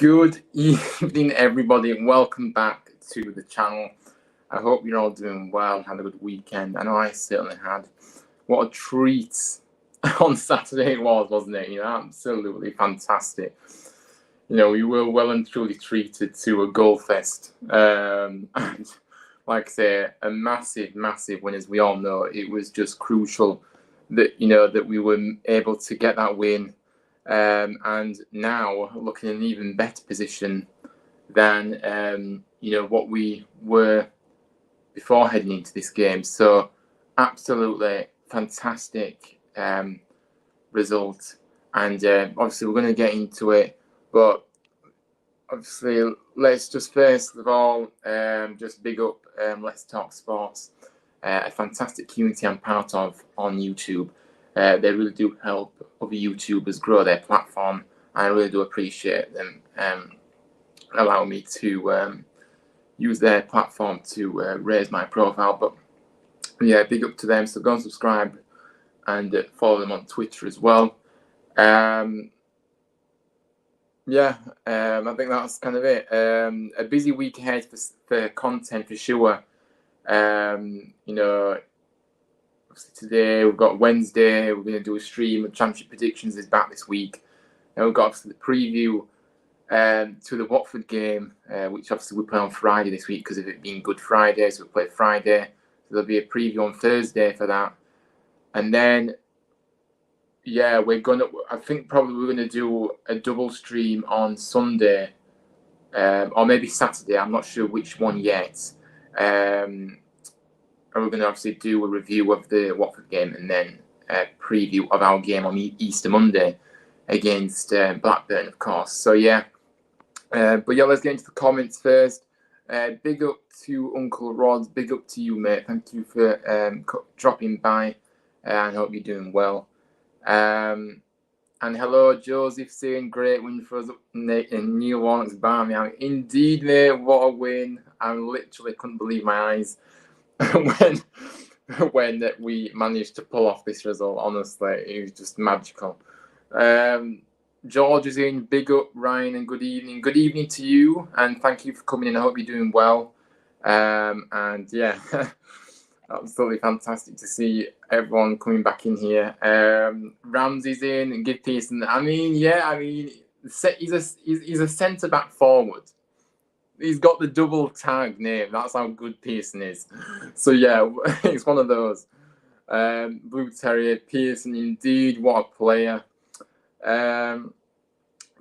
Good evening, everybody, and welcome back to the channel. I hope you're all doing well, had a good weekend. I know I certainly had. What a treat on Saturday it was, wasn't it? Absolutely fantastic. We were well and truly treated to a goal fest. And like I say, a massive, massive win. As we all know, it was just crucial that, that we were able to get that win. And now looking in an even better position than what we were before heading into this game. So absolutely fantastic result, and obviously we're going to get into it, but obviously let's just first of all just big up Let's Talk Sports, a fantastic community I'm part of on YouTube. They really do help other YouTubers grow their platform. I really do appreciate them allowing me to use their platform to raise my profile. But yeah, big up to them. So go and subscribe and follow them on Twitter as well. I think that's kind of it. A busy week ahead for content for sure. Obviously today we've got Wednesday, we're going to do a stream of Championship Predictions is back this week. And we've got obviously the preview to the Watford game, which obviously we play on Friday this week because of it being Good Friday, so we play Friday. So there'll be a preview on Thursday for that. And then, yeah, I think probably we're going to do a double stream on Sunday, or maybe Saturday, I'm not sure which one yet. And we're going to obviously do a review of the Watford game and then a preview of our game on Easter Monday against Blackburn, of course. So, yeah. But, yeah, let's get into the comments first. Big up to Uncle Rod. Big up to you, mate. Thank you for dropping by. I hope you're doing well. And hello, Joseph, saying great win for us in Neil Warnock's Barmy. Indeed, mate, what a win. I literally couldn't believe my eyes when we managed to pull off this result. Honestly, it was just magical. George is in. Big up, Ryan, and good evening. Good evening to you, and thank you for coming in. I hope you're doing well. And yeah, absolutely fantastic to see everyone coming back in here. Ramsey's in, and Give Pearson. He's a centre back forward. He's got the double tag name. That's how good Pearson is. So yeah, it's one of those. Blue Terrier, Pearson, indeed, what a player.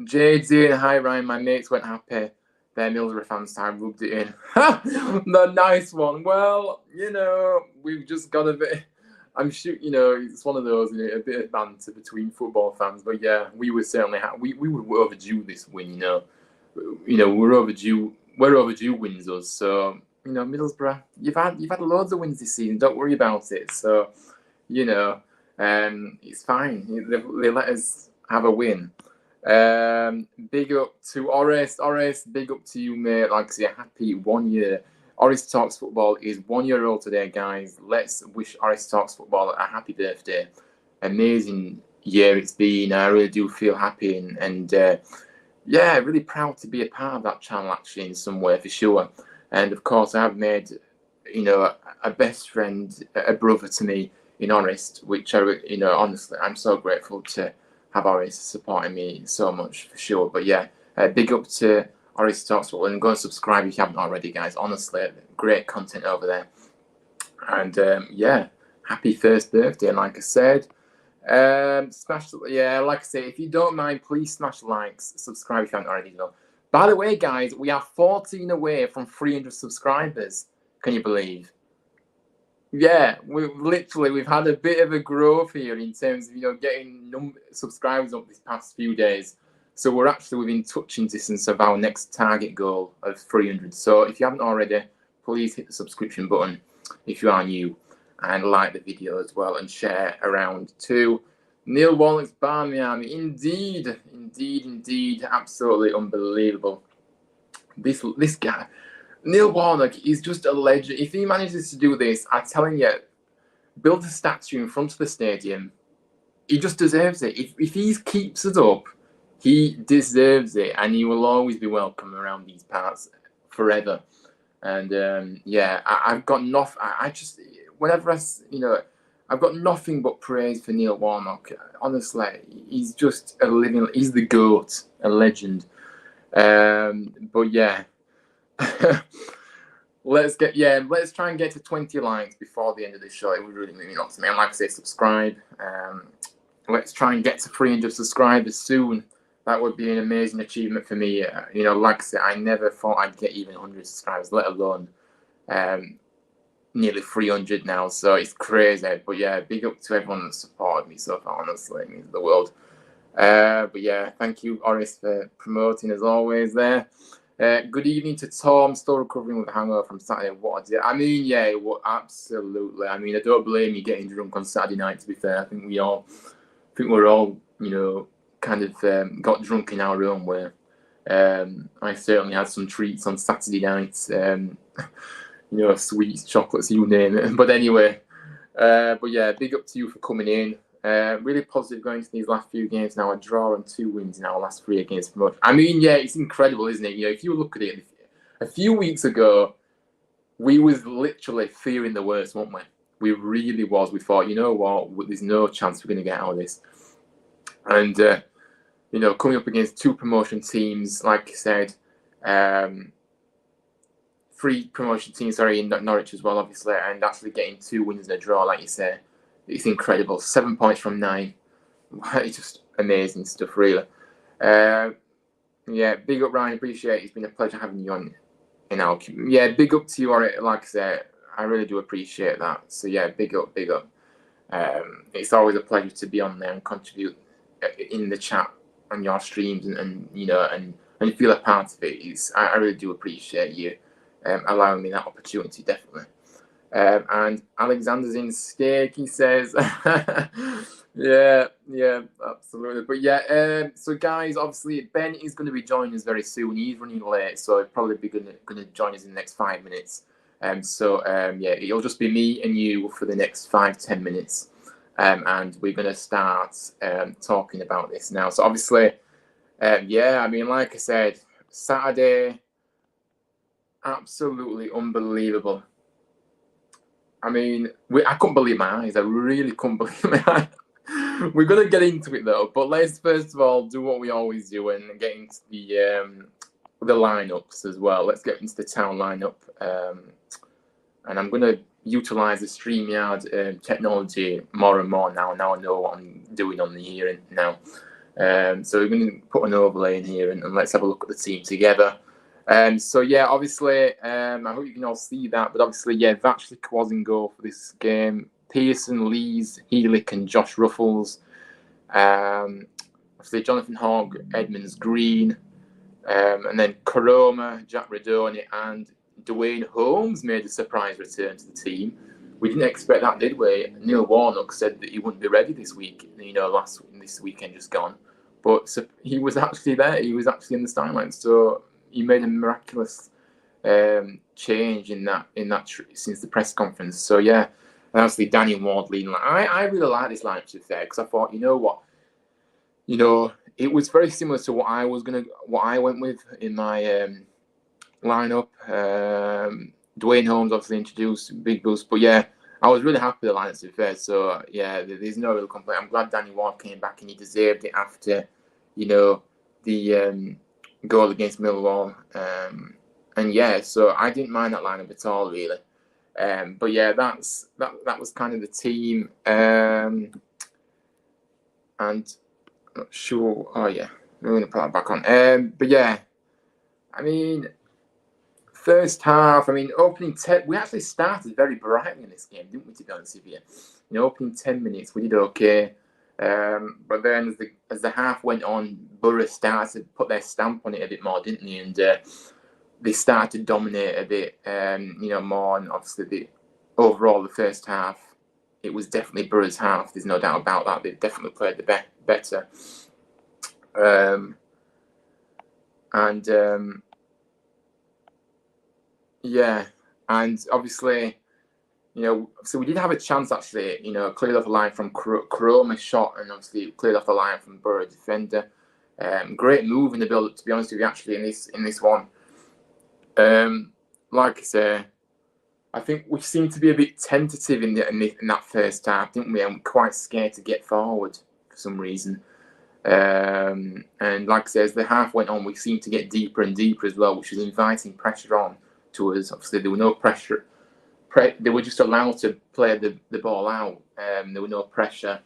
Jade's in. Hi Ryan, my mates went happy. Their Middlesbrough fans time rubbed it in. The nice one. Well, we've just got a bit. I'm sure it's one of those, a bit of banter between football fans. But yeah, we were certainly we were overdue this win. We're overdue. We're overdue wins us. So Middlesbrough, you've had loads of wins this season. Don't worry about it. So it's fine. They let us have a win. Big up to Orest, big up to you, mate. Like I say, happy 1 year. Orest Talks Football is 1 year old today, guys. Let's wish Orest Talks Football a happy birthday. Amazing year it's been. I really do feel happy and yeah, really proud to be a part of that channel, actually, in some way, for sure. And of course, I've made a best friend, a brother to me in Orest, which honestly, I'm so grateful to have Orest supporting me so much, for sure. But yeah, big up to Orest Talks Football, and go and subscribe if you haven't already, guys. Honestly, great content over there. And yeah, happy first birthday. And like I said, like I say, if you don't mind, please smash likes, subscribe if you haven't already done. By the way, guys, we are 14 away from 300 subscribers. Can you believe? Yeah, we've had a bit of a growth here in terms of getting subscribers up these past few days. So we're actually within touching distance of our next target goal of 300. So if you haven't already, please hit the subscription button if you are new, and like the video as well, and share around too. Neil Warnock's Barmy Army, indeed, absolutely unbelievable. This guy. Neil Warnock is just a legend. If he manages to do this, I'm telling you, build a statue in front of the stadium. He just deserves it. If he keeps it up, he deserves it, and he will always be welcome around these parts forever. And yeah, I've got nothing. I just whenever I've got nothing but praise for Neil Warnock. Honestly, he's just a living. He's the GOAT, a legend. But yeah, let's try and get to 20 likes before the end of the show. It would really mean a lot to me. And like I say, subscribe. Let's try and get to 300 subscribers soon. That would be an amazing achievement for me. Like I said, I never thought I'd get even 100 subscribers, let alone nearly 300 now. So it's crazy. But yeah, big up to everyone that supported me so far. Honestly, it means the world. But yeah, thank you, Oris, for promoting as always there. Good evening to Tom, still recovering with a hangover from Saturday. What a day. I mean, yeah, absolutely. I mean, I don't blame you getting drunk on Saturday night, to be fair. I think we're all, kind of got drunk in our own way. I certainly had some treats on Saturday night, sweets, chocolates, you name it. But anyway, but yeah, big up to you for coming in. Really positive going to these last few games now. A draw and 2 wins in our last 3 against promotion. I mean, yeah, it's incredible, isn't it? If you look at it, a few weeks ago, we was literally fearing the worst, weren't we? We really was. We thought, you know what, there's no chance we're going to get out of this. And, coming up against 2 promotion teams, like I said, 3 promotion teams, in Norwich as well, obviously, and actually getting 2 wins and a draw, like you say, it's incredible. 7 points from 9. It's just amazing stuff, really. Yeah, big up, Ryan. Appreciate it. It's been a pleasure having you on in our community. Yeah, big up to you, Ori. Like I said, I really do appreciate that. So yeah, big up. It's always a pleasure to be on there and contribute in the chat on your streams and feel a part of it. I really do appreciate you allowing me that opportunity, definitely. And Alexander's in steak, he says. yeah, absolutely. But yeah, so guys, obviously Ben is going to be joining us very soon. He's running late, so he'll probably be going to join us in the next 5 minutes. Yeah, it'll just be me and you for the next 5-10 minutes. And we're going to start talking about this now. So obviously, yeah, I mean, like I said, Saturday, absolutely unbelievable. I mean, I couldn't believe my eyes. I really couldn't believe my eyes. We're going to get into it, though. But let's first of all do what we always do and get into the lineups as well. Let's get into the town lineup. And I'm going to utilise the StreamYard technology more and more now. Now I know what I'm doing on the hearing now. So we're going to put an overlay in here and let's have a look at the team together. So yeah, obviously, I hope you can all see that. But obviously, yeah, Vachlik was in goal for this game. Pearson, Lees, Heelick, and Josh Ruffles. Obviously, Jonathan Hogg, Edmonds, Green, and then Koroma, Jack Radoni, and Dwayne Holmes made a surprise return to the team. We didn't expect that, did we? Neil Warnock said that he wouldn't be ready this week. This weekend just gone, but he was actually there. He was actually in the sidelines. So he made a miraculous change in that since the press conference. So yeah, and obviously Danny Ward leading. I really like this lineup, to be fair, because I thought, you know what, it was very similar to what I went with in my lineup. Dwayne Holmes obviously introduced, big boost, but yeah, I was really happy with the lineup, to be fair. So yeah, there's no real complaint. I'm glad Danny Ward came back and he deserved it after, the goal against Millwall. And yeah, so I didn't mind that lineup at all, really. But yeah, that was kind of the team. And I'm not sure. Oh yeah, we're going to put that back on. But yeah, I mean, first half, opening 10, we actually started very brightly in this game, didn't we, to be honest with you? Opening 10 minutes, we did okay. But then as the half went on, Boro started to put their stamp on it a bit more, didn't they? And they started to dominate a bit, more. And obviously, overall, the first half, it was definitely Boro's half. There's no doubt about that. They definitely played the better. Yeah, and obviously, so we did have a chance actually, cleared off the line from Koroma shot and obviously cleared off the line from Boro defender. Great move in the build-up, to be honest with you, actually, in this one. Like I say, I think we seem to be a bit tentative in that first half, didn't we? And quite scared to get forward for some reason. And like I say, as the half went on, we seemed to get deeper and deeper as well, which was inviting pressure on to us. Obviously, there was no pressure. They were just allowed to play the ball out. There was no pressure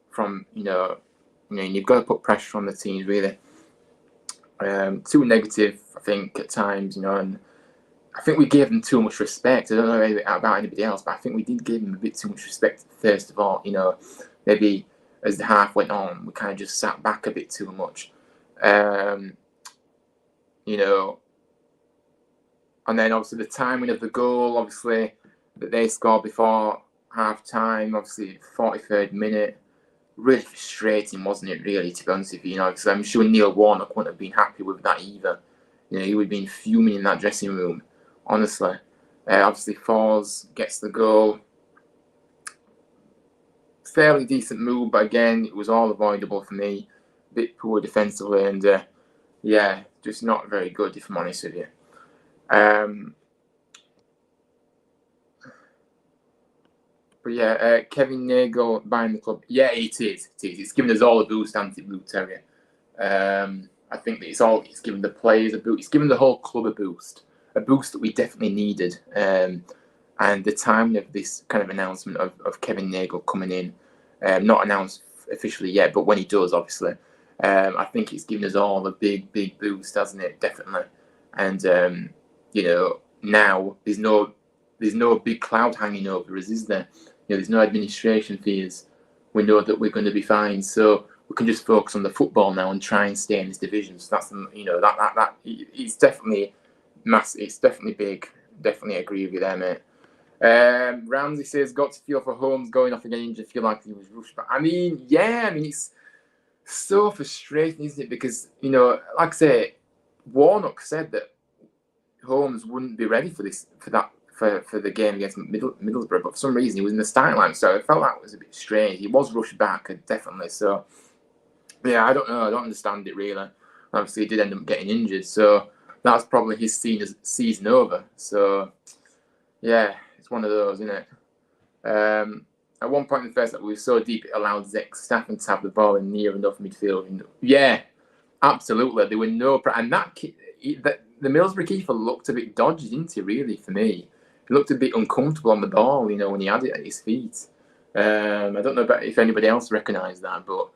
from you've got to put pressure on the teams really. Too negative, I think, at times, and I think we gave them too much respect. I don't know about anybody else, but I think we did give them a bit too much respect first of all. Maybe as the half went on, we kind of just sat back a bit too much. And then obviously the timing of the goal, obviously, that they scored before half time, obviously 43rd minute. Really frustrating, wasn't it, really, to be honest with you? Because I'm sure Neil Warnock wouldn't have been happy with that either. He would have been fuming in that dressing room, honestly. Obviously, Fours gets the goal. Fairly decent move, but again, it was all avoidable for me. A bit poor defensively, and just not very good, if I'm honest with you. But yeah, Kevin Nagle buying the club. Yeah, it is. It's given us all a boost, anti-Blue Terrier. I think that it's given the players a boost. It's given the whole club a boost that we definitely needed. And the timing of this kind of announcement of Kevin Nagle coming in, not announced officially yet, but when he does, obviously, I think it's given us all a big boost, hasn't it? Definitely. And now there's no big cloud hanging over us, is there? There's no administration fees. We know that we're going to be fine, so we can just focus on the football now and try and stay in this division. So that's that it's definitely massive. It's definitely big. Definitely agree with you there, mate. Ramsey says, got to feel for Holmes going off again. Injured, feel like he was rushed back. It's so frustrating, isn't it? Because like I say, Warnock said that Holmes wouldn't be ready for the game against Middlesbrough, but for some reason he was in the starting line, so I felt that was a bit strange. He was rushed back, definitely. So yeah, I don't know. I don't understand it really. Obviously, he did end up getting injured, so that's probably his season over. So yeah, it's one of those, isn't it? At one point in the first half, we were so deep it allowed Staffen to have the ball in near enough midfield. Yeah, absolutely. There were no and the Middlesbrough keeper looked a bit dodgy, didn't he? Really, for me, he looked a bit uncomfortable on the ball. When he had it at his feet. I don't know if anybody else recognised that, but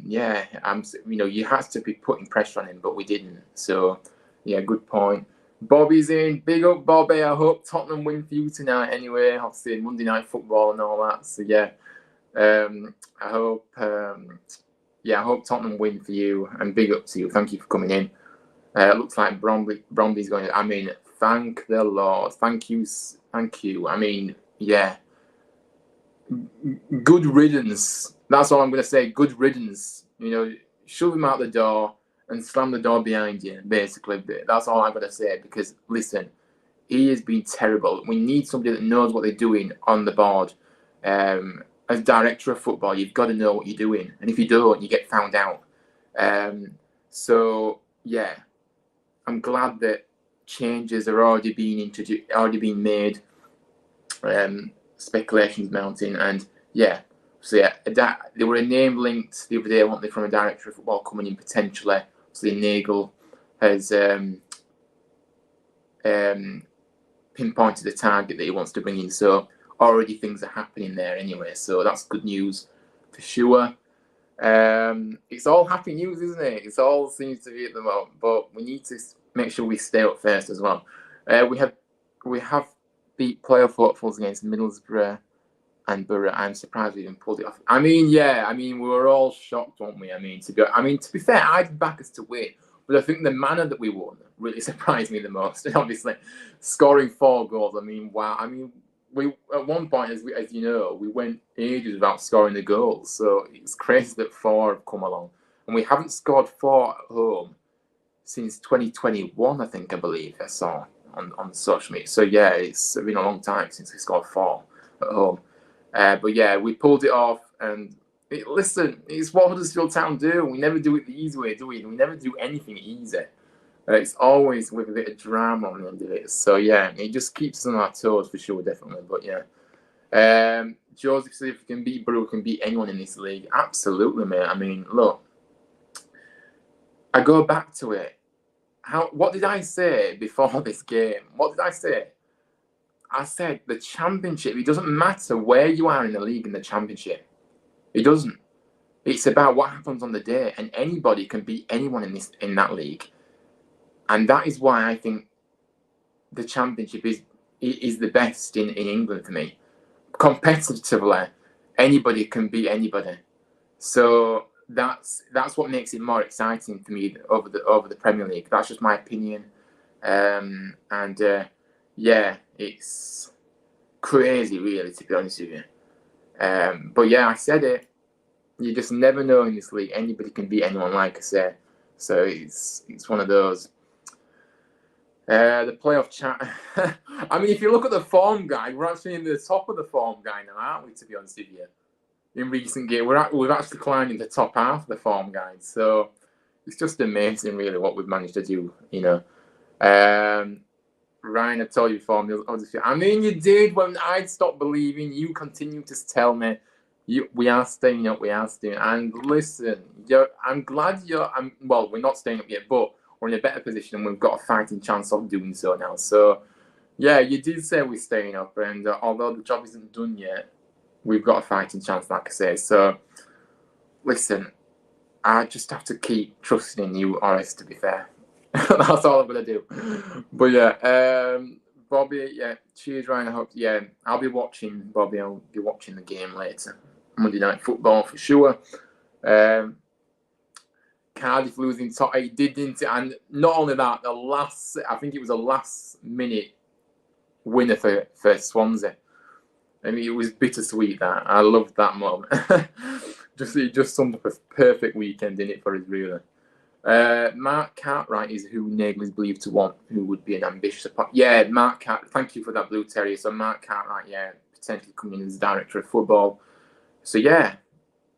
you had to be putting pressure on him, but we didn't. So yeah, good point. Bobby's in. Big up, Bobby. I hope Tottenham win for you tonight. Anyway, obviously Monday Night Football and all that. So yeah, I hope Tottenham win for you, and big up to you. Thank you for coming in. Looks like Bromley's going. Thank the Lord. Thank you. Yeah. Good riddance. That's all I'm going to say. Good riddance. Shove him out the door and slam the door behind you, basically. That's all I'm going to say, because, listen, he has been terrible. We need somebody that knows what they're doing on the board. As director of football, you've got to know what you're doing. And if you don't, you get found out. So, yeah. I'm glad that changes are already being made. Speculations mounting, and yeah. So yeah, there were a name linked the other day, weren't they, from a director of football coming in potentially. So Nagel has pinpointed a target that he wants to bring in. So already things are happening there anyway. So that's good news for sure. It's all happy news, isn't it? It's all seems to be at the moment, but we need to make sure we stay up first as well. We have beat playoff hopefuls against Middlesbrough and Boro. I'm surprised we even pulled it off. We were all shocked, weren't we? To be fair, I'd back us to win, but I think the manner that we won really surprised me the most. And obviously, scoring 4 goals. Wow. We at one point, as you know, we went ages without scoring the goals. So it's crazy that 4 have come along, and we haven't scored 4 at home since 2021. I believe I saw on social media. So yeah, it's been a long time since we scored 4 at home. But yeah, we pulled it off, and Listen, it's what Huddersfield Town do. We never do it the easy way, do we? We never do anything easy. It's always with a bit of drama on the end of it. So yeah, it just keeps us on our toes for sure, definitely. But yeah, Joseph said if we can beat Boro, we can beat anyone in this league. Absolutely, mate. I mean, look, I go back to it. What did I say before this game? What did I say? I said the championship. It doesn't matter where you are in the league in the championship. It doesn't. It's about what happens on the day, and anybody can beat anyone in that league. And that is why I think the championship is the best in England for me. Competitively, anybody can beat anybody. So that's what makes it more exciting for me over the Premier League. That's just my opinion. Yeah, it's crazy, really, to be honest with you. But yeah, I said it. You just never know in this league. Anybody can beat anyone, like I said. So it's one of those. The playoff chat. I mean, if you look at the form guide, we're actually in the top of the form guide now, aren't we? To be honest with you, in recent games, we've actually climbed into the top half of the form guide. So it's just amazing, really, what we've managed to do. You know, Ryan, I told you before. I mean, you did when I'd stopped believing. You continue to tell me. We are staying up. We are staying. And listen, I'm glad you're. Well, we're not staying up yet, but we're in a better position and we've got a fighting chance of doing so now. So, yeah, you did say we're staying up, and although the job isn't done yet, we've got a fighting chance, like I say. So, listen, I just have to keep trusting in you, Horace, to be fair. That's all I'm going to do. But yeah, Bobby, yeah, cheers, Ryan. I hope, yeah, I'll be watching, Bobby. I'll be watching the game later. Monday Night Football for sure. Cardiff losing top 8 didn't it? And not only that, I think it was a last minute winner for Swansea. I mean, it was bittersweet that. I loved that moment. It just summed up a perfect weekend in it for us, really. Mark Cartwright is who Nagle is believed to want, who would be an ambitious appointment. Yeah, Mark Cartwright, thank you for that, Blue Terrier. So Mark Cartwright, yeah, potentially coming in as director of football. So yeah,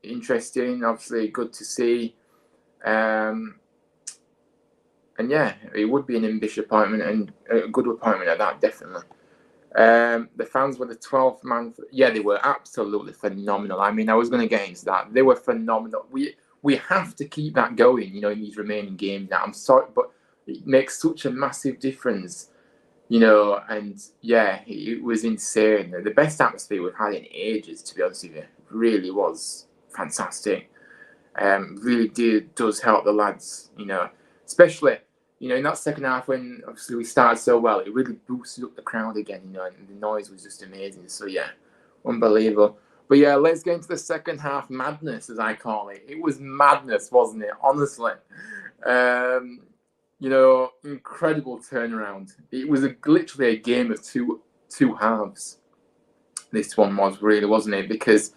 interesting, obviously good to see. And yeah, it would be an ambitious appointment and a good appointment at that, definitely. The fans were the 12th man. Yeah, they were absolutely phenomenal. I mean, I was going to get into that. They were phenomenal. We have to keep that going, in these remaining games now. I'm sorry, but it makes such a massive difference, and yeah, it was insane. The best atmosphere we've had in ages, to be honest with you. It really was fantastic. Really does help the lads, especially, in that second half when obviously we started so well, it really boosted up the crowd again, and the noise was just amazing. So yeah, unbelievable. But yeah, let's get into the second half madness, as I call it. It was madness, wasn't it? Honestly. Incredible turnaround. It was literally a game of two halves. This one was really, wasn't it? Because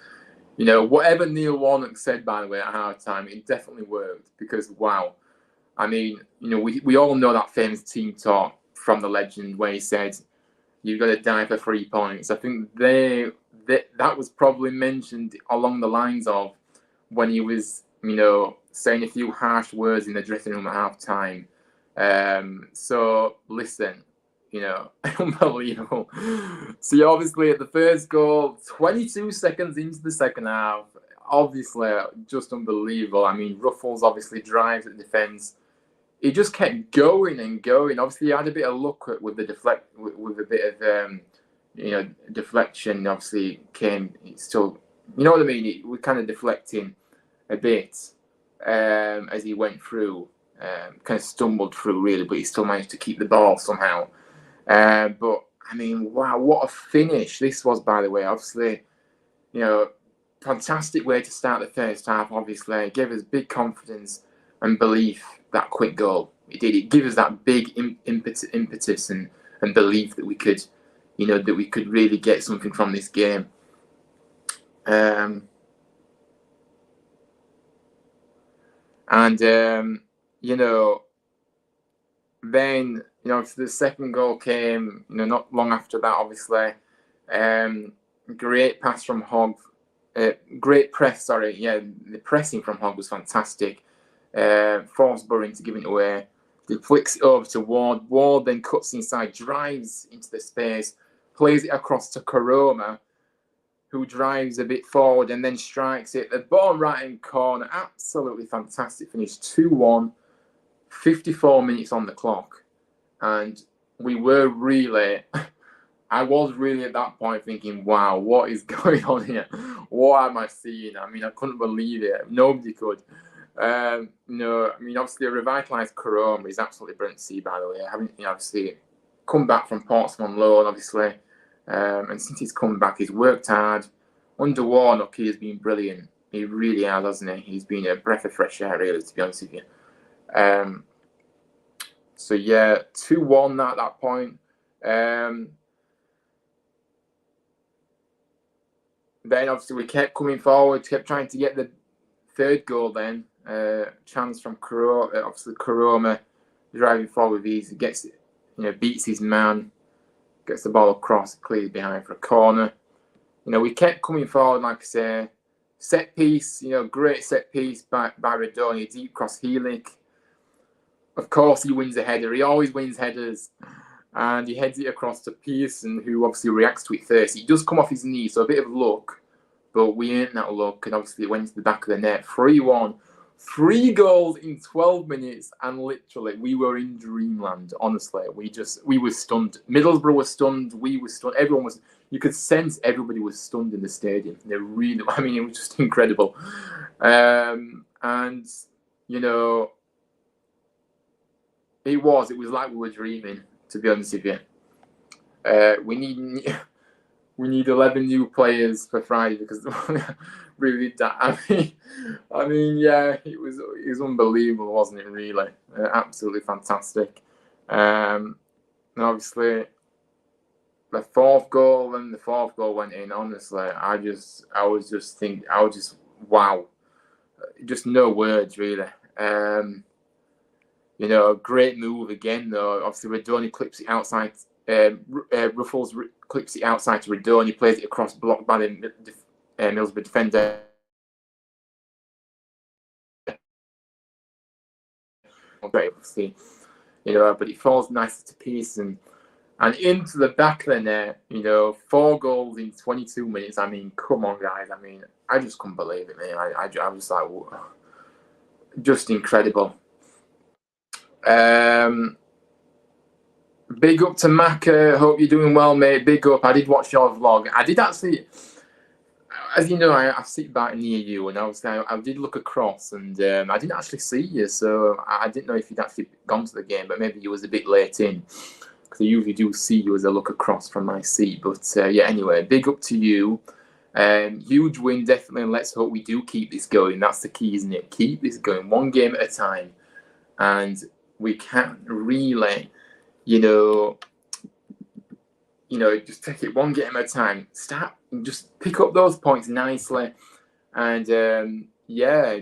whatever Neil Warnock said, by the way, at halftime, it definitely worked. Because, wow. I mean, we all know that famous team talk from the legend where he said, you've got to die for 3 points. I think that was probably mentioned along the lines of when he was, saying a few harsh words in the dressing room at halftime. So, listen. Unbelievable. See, obviously, at the first goal, 22 seconds into the second half, obviously, just unbelievable. I mean, Ruffles obviously drives at the defence. He just kept going and going. Obviously, he had a bit of luck with the with a bit of, deflection. Obviously, came still. You know what I mean? We're kind of deflecting a bit as he went through. Kind of stumbled through, really, but he still managed to keep the ball somehow. But I mean, wow, what a finish this was, by the way. Obviously, fantastic way to start the first half, obviously. It gave us big confidence and belief, that quick goal. It gave us that big impetus and belief that we could, that we could really get something from this game. Then, the second goal came, not long after that, obviously. Great pass from Hogg. Great press, sorry. Yeah, the pressing from Hogg was fantastic. Forced Boro into giving it away. He flicks it over to Ward. Ward then cuts inside, drives into the space, plays it across to Koroma, who drives a bit forward and then strikes it. The bottom right-hand corner, absolutely fantastic finish. 2-1, 54 minutes on the clock. And we were really... I was really at that point thinking, wow, what is going on here? What am I seeing? I mean, I couldn't believe it. Nobody could. No, I mean, obviously, a revitalised Koroma is absolutely brilliant to see, by the way. Having, obviously, come back from Portsmouth on loan, obviously. And since he's come back, he's worked hard. Under Warnock, he has been brilliant. He really has, hasn't he? He's been a breath of fresh air, really, to be honest with you. So, yeah, 2-1 at that point. Then, obviously, we kept coming forward, kept trying to get the third goal then. Chance from Koroma, obviously Koroma driving forward easy, gets it, beats his man, gets the ball across, clears behind for a corner. We kept coming forward, like I say. Set piece, great set piece by Radoni, deep cross Heelick. Of course, he wins a header. He always wins headers. And he heads it across to Pearson, who obviously reacts to it first. He does come off his knee, so a bit of luck. But we ain't that luck. And obviously, it went to the back of the net. 3-1. 3 goals in 12 minutes. And literally, we were in dreamland, honestly. We were stunned. Middlesbrough was stunned. We were stunned. Everyone was... You could sense everybody was stunned in the stadium. They really... I mean, it was just incredible. And, it was like we were dreaming, to be honest with you. We need 11 new players for Friday because really that. I mean, yeah, it was unbelievable, wasn't it? Really, absolutely fantastic. And obviously, the fourth goal went in. Honestly, wow, just no words really. Great move again though. Obviously, Radoni clips it outside. Ruffles clips it outside to Radoni, plays it across, blocked by the Middlesbrough defender. Obviously, but it falls nicely to Pearson and into the back of the net. 4 goals in 22 minutes. I mean, come on, guys. I mean, I just couldn't believe it, man. I was like, just incredible. Big up to Maka. Hope you're doing well, mate. Big up. I did watch your vlog. I did actually, as you know, I sit back near you, and I did look across, and I didn't actually see you, so I didn't know if you'd actually gone to the game, but maybe you was a bit late in, because I usually do see you as I look across from my seat. But yeah, anyway, big up to you. Huge win, definitely, and let's hope we do keep this going. That's the key, isn't it? Keep this going, one game at a time, and we can't really, just take it one game at a time. Just pick up those points nicely, and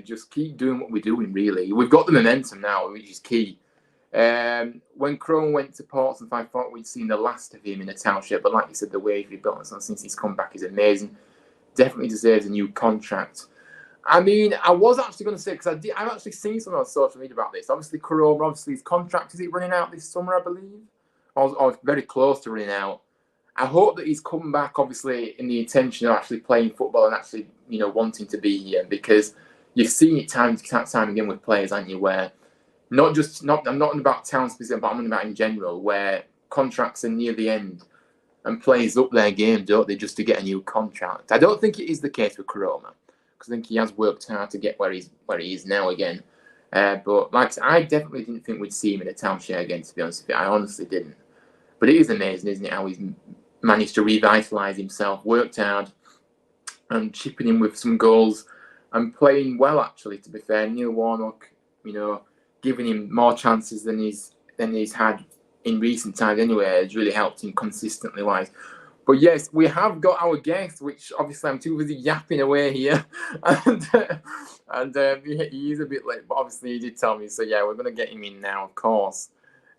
just keep doing what we're doing. Really, we've got the momentum now, which is key. When Crone went to Portsmouth, I thought we'd seen the last of him in a Township, but like you said, the wave he built on since he's come back is amazing. Definitely deserves a new contract. I mean, I was actually going to say, because I've actually seen something on social media about this. Obviously, Koroma, his contract, is it running out this summer, I believe? Or very close to running out. I hope that he's come back, obviously, in the intention of actually playing football and actually, wanting to be here, because you've seen it time again with players, haven't you, where I'm not about Town specific, but I'm about in general, where contracts are near the end and players up their game, don't they, just to get a new contract. I don't think it is the case with Koroma. I think he has worked hard to get where he is now again. But like I said, I definitely didn't think we'd see him in a Township again, to be honest with you. I honestly didn't. But it is amazing, isn't it, how he's managed to revitalise himself, worked hard, and chipping in with some goals and playing well, actually, to be fair. Neil Warnock, giving him more chances than he's had in recent times anyway, has really helped him consistently wise. But yes, we have got our guest, which obviously I'm too busy yapping away here, and he is a bit late, but obviously he did tell me, so yeah, we're going to get him in now, of course.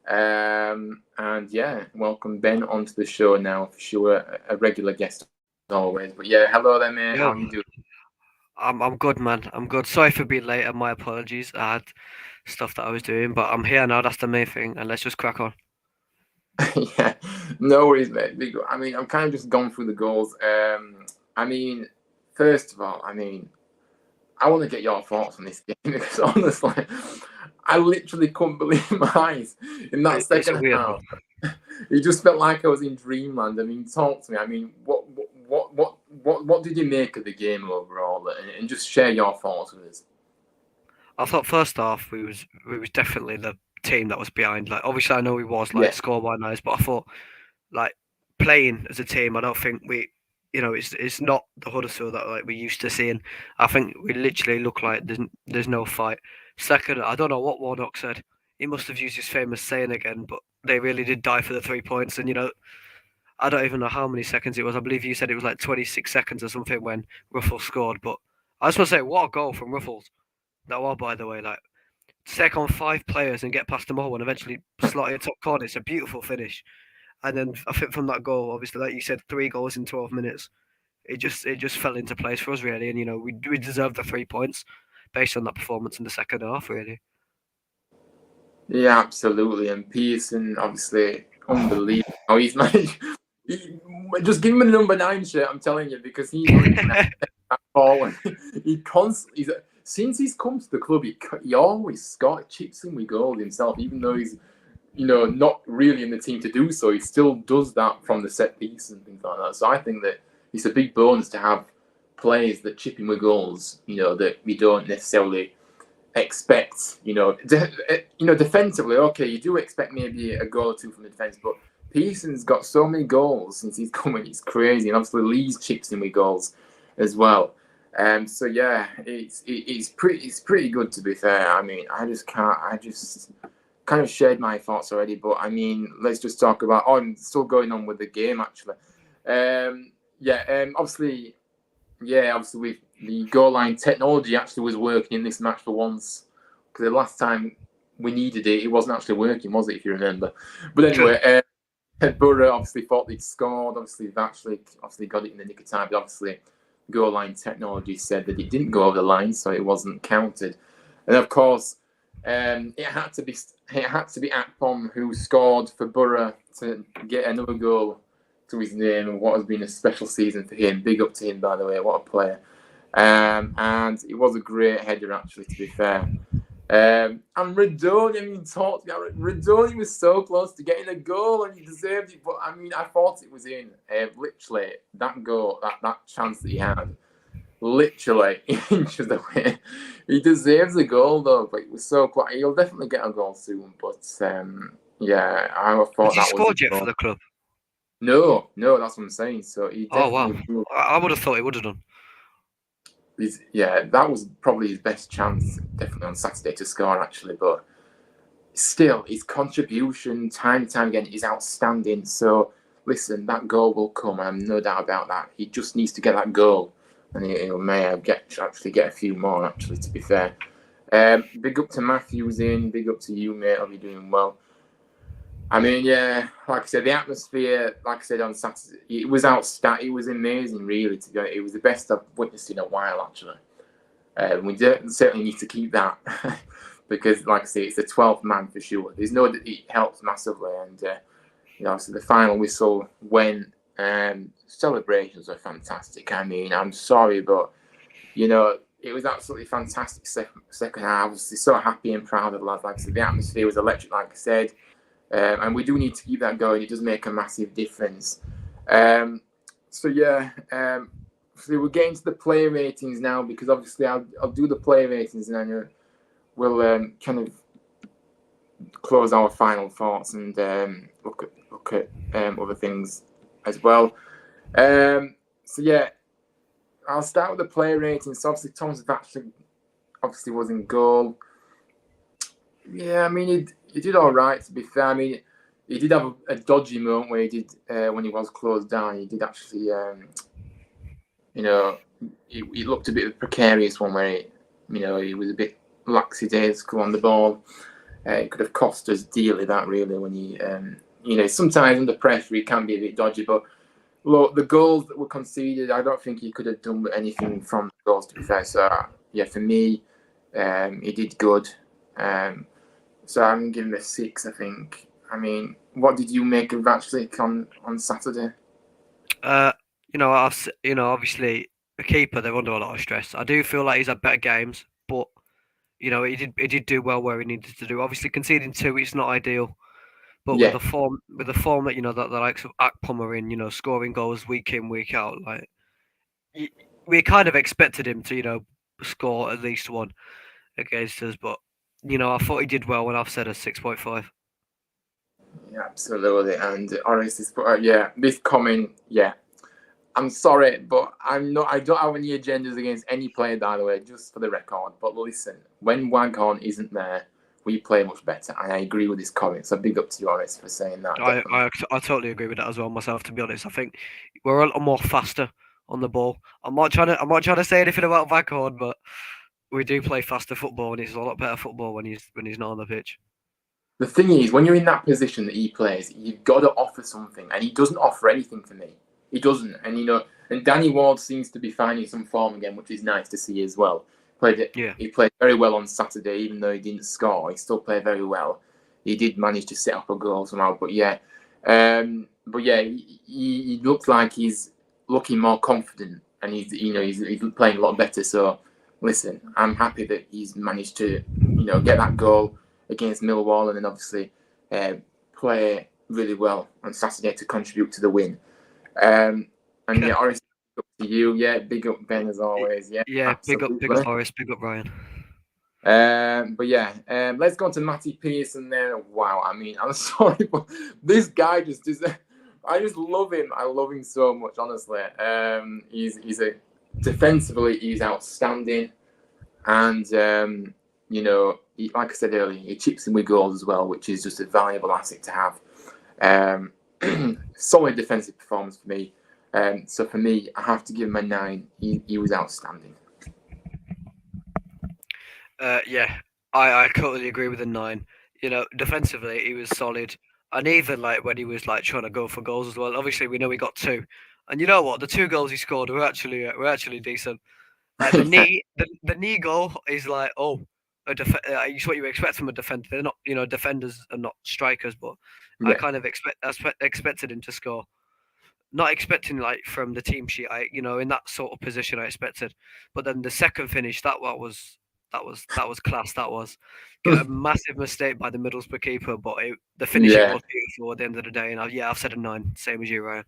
And yeah, welcome Ben onto the show now, for sure, a regular guest as always. But yeah, hello there, mate. How are you doing? I'm good, man. I'm good. Sorry for being late, and my apologies. I had stuff that I was doing, but I'm here now. That's the main thing, and let's just crack on. Yeah, no worries, mate. I mean, I'm kind of just gone through the goals. I mean, first of all, I mean, I want to get your thoughts on this game because honestly, I literally couldn't believe my eyes in that It's a second weird one. half. It just felt like I was in dreamland. I mean, talk to me. I mean, what did you make of the game overall, and just share your thoughts with us. I thought first half we was definitely the team that was behind. Like obviously I know we was like Yeah, score by nines, but I thought like playing as a team, I don't think it's not the Huddersfield that like we used to seeing. I think we literally look like there's no fight. Second, I don't know what Warnock said. He must have used his famous saying again, but they really did die for the 3 points. And I don't even know how many seconds it was. I believe you said it was like 26 seconds or something when Ruffles scored. But I just want to say, what a goal from Ruffles. That was, by the way, like to take on five players and get past them all and eventually slot it top corner. It's a beautiful finish. And then I think from that goal, obviously, like you said, 3 goals in 12 minutes. It just fell into place for us really, and we deserved the 3 points based on that performance in the second half really. yeah, absolutely. And Pearson, obviously, unbelievable. How he's managed. He, just give him a number 9 shirt. I'm telling you, because he's literally forward. He constantly. Since he's come to the club, he always scored chips in with goals himself, even though he's not really in the team to do so. He still does that from the set piece and things like that. So I think that it's a big bonus to have players that chip in with goals. That we don't necessarily expect. Defensively, okay, you do expect maybe a goal or two from the defense, but Pearson's got so many goals since he's coming. It's crazy, and obviously Lee's chips in with goals as well. So yeah, it's pretty good to be fair. I mean, I just kind of shared my thoughts already, but I mean, let's just talk about. Oh, I'm still going on with the game actually. Obviously, with the goal line technology actually was working in this match for once, because the last time we needed it, it wasn't actually working, was it? If you remember. But True. anyway, Boro obviously thought they'd scored. Obviously, they've obviously got it in the nick of time. But obviously, goal line technology said that it didn't go over the line, so it wasn't counted. And of course, it had to be Akpom who scored for Boro to get another goal to his name, and what has been a special season for him. Big up to him, by the way. What a player! And it was a great header, actually, to be fair. And Radoni, I mean, talk to me. Radoni was so close to getting a goal, and he deserved it. But I mean, I thought it was in. Literally, that goal, that chance that he had, literally inches away. He deserves a goal though, but it was so close. He'll definitely get a goal soon. But yeah, I Has thought he that was the scored yet for goal. the club? No, no, that's what I'm saying. So he Oh wow, definitely will. I would have thought he would have done. Yeah, that was probably his best chance, definitely on Saturday to score actually. But still, his contribution time and time again is outstanding. So listen, that goal will come. I'm no doubt about that. He just needs to get that goal, and he may get a few more. Actually, to be fair, big up to Matthews in. Big up to you, mate. I'll be doing well. I mean, yeah, like I said, the atmosphere, like I said on Saturday, it was outstanding. It was amazing, really. To be honest, it was the best I've witnessed in a while, actually. We certainly need to keep that because, like I say, it's the 12th man for sure. There's no that it helps massively, and so the final whistle when celebrations are fantastic. I mean, I'm sorry, but it was absolutely fantastic. Second half, I was so happy and proud of the lads. Like I said, the atmosphere was electric, like I said. And we do need to keep that going. It does make a massive difference. So yeah, so we're getting to the player ratings now, because obviously I'll do the player ratings, and then we'll kind of close our final thoughts and look at other things as well. So yeah, I'll start with the player ratings. So obviously Thomas Vatchler obviously was in goal. Yeah, I mean, he did all right, to be fair. I mean, he did have a dodgy moment where he did, when he was closed down, he did actually, he looked a bit of a precarious one where he was a bit lackadaisical on the ball. It could have cost us dearly, that really, when he, sometimes under pressure he can be a bit dodgy, but Look, the goals that were conceded, I don't think he could have done anything from the goals, to be fair. So, yeah, for me, he did good. So I'm giving him a 6, I think. I mean, what did you make of Vaclik on Saturday? Obviously a keeper they're under a lot of stress. I do feel like he's had better games, but he did do well where he needed to do. Obviously conceding two, it's not ideal, but with Yeah, the form that that the likes of Akpom are in, scoring goals week in week out, like y- we kind of expected him to score at least one against us, but I thought he did well when I've said a 6.5. yeah, absolutely. And honestly, yeah, this comment, yeah, I'm sorry, but I'm not. I don't have any agendas against any player, by the way, just for the record. But listen, when Waghorn isn't there, we play much better. And I agree with this comment. So big up to you, Horace, for saying that. I, Definitely. I totally agree with that as well myself. To be honest, I think we're a lot more faster on the ball. I'm not trying to say anything about Vaghorn, but we do play faster football, and it's a lot better football when he's not on the pitch. The thing is, when you're in that position that he plays, you've got to offer something, and he doesn't offer anything for me. He doesn't, and Danny Ward seems to be finding some form again, which is nice to see as well. Yeah, He played very well on Saturday, even though he didn't score. He still played very well. He did manage to set up a goal somehow, but yeah, he looks like he's looking more confident, and he's playing a lot better. So, listen, I'm happy that he's managed to get that goal against Millwall, and then obviously play really well on Saturday to contribute to the win. And yeah, honestly, up to you. Yeah, big up Ben as always. Yeah, yeah. Big up absolutely. Boris, big up Ryan. But yeah, let's go on to Matty Pearson there. Wow, I mean, I'm sorry, but this guy just is. I just love him. I love him so much, honestly. He's a defensively, he's outstanding, and like I said earlier, he chips in with goals as well, which is just a valuable asset to have. Solid defensive performance for me. So for me, I have to give him a 9. He was outstanding. Yeah, I totally agree with the 9. Defensively he was solid, and even like when he was like trying to go for goals as well. Obviously, we know he got two, and you know what? The two goals he scored were actually decent. Like the Yeah, the knee goal is like, oh, it's what you expect from a defender. They're not, defenders are not strikers, but I yeah, kind of expected him to score. Not expecting like from the team sheet, in that sort of position I expected. But then the second finish, that was class. That was a massive mistake by the Middlesbrough keeper, but the finishing yeah. was beautiful at the end of the day. And I've said a 9, same as you, Ryan.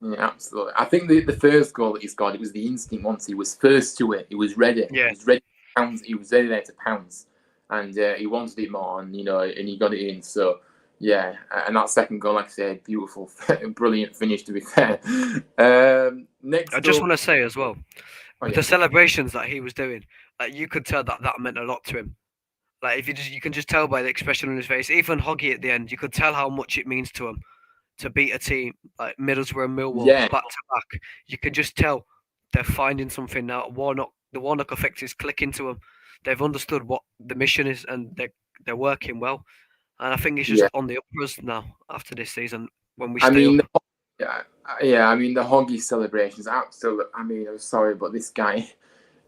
Yeah, absolutely. I think the first goal that he scored, it was the instinct once he was first to it. He was ready. He Yeah, was ready to pounce. He was ready there to pounce. And he wanted it more, and and he got it in. So, yeah. And that second goal, like I said, beautiful, brilliant finish, to be fair. I Next just up. want to say as well, Oh, with yeah. the celebrations that he was doing, like you could tell that meant a lot to him. Like if you can just tell by the expression on his face. Even Hoggy at the end, you could tell how much it means to him to beat a team like Middlesbrough and Millwall Yeah. back to back. You can just tell they're finding something now. The Warnock effect is clicking to them. They've understood what the mission is, and they're working well. And I think it's just Yeah. on the upwards now after this season when we I stay mean, up. yeah. I mean, the Hoggy celebrations, absolutely. I mean, I'm sorry, but this guy.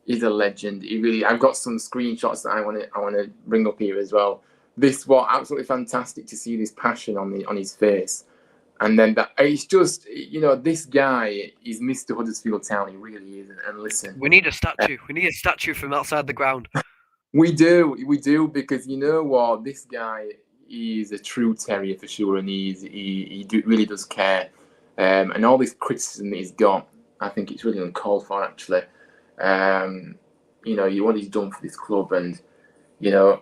He's a legend. He really. I've got some screenshots that I want to bring up here as well. This was absolutely fantastic to see this passion on his face, and then that it's just this guy is Mr. Huddersfield Town. He really is. And listen, We need a statue. We need a statue from outside the ground. we do because you know what, this guy is a true terrier for sure, and really does care, and all this criticism that he's got, I think it's really uncalled for actually. Um, what he's done for this club, and you know,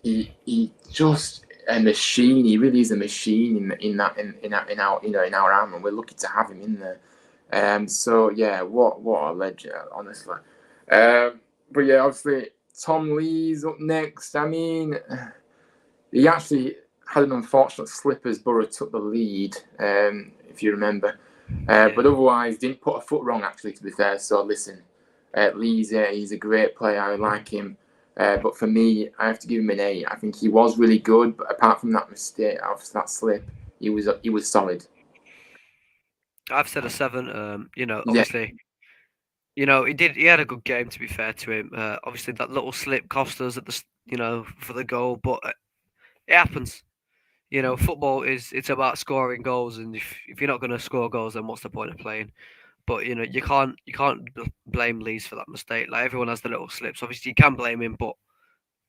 he just a machine. He really is a machine in our arm, and we're lucky to have him in there. So yeah, what a legend, honestly. But yeah, obviously Tom Lee's up next. I mean, he actually had an unfortunate slip as Boro took the lead, if you remember. But Yeah. otherwise, didn't put a foot wrong, actually, to be fair. So listen, Lee's he's a great player. I like him. But for me, I have to give him an 8. I think he was really good, but apart from that mistake, after that slip, he was solid. I've said a 7. Yeah, Obviously, he had a good game. To be fair to him, obviously that little slip cost us for the goal, but it happens. Football it's about scoring goals, and if you're not going to score goals, then what's the point of playing? But you can't blame Lees for that mistake. Like everyone has the little slips. Obviously, you can blame him, but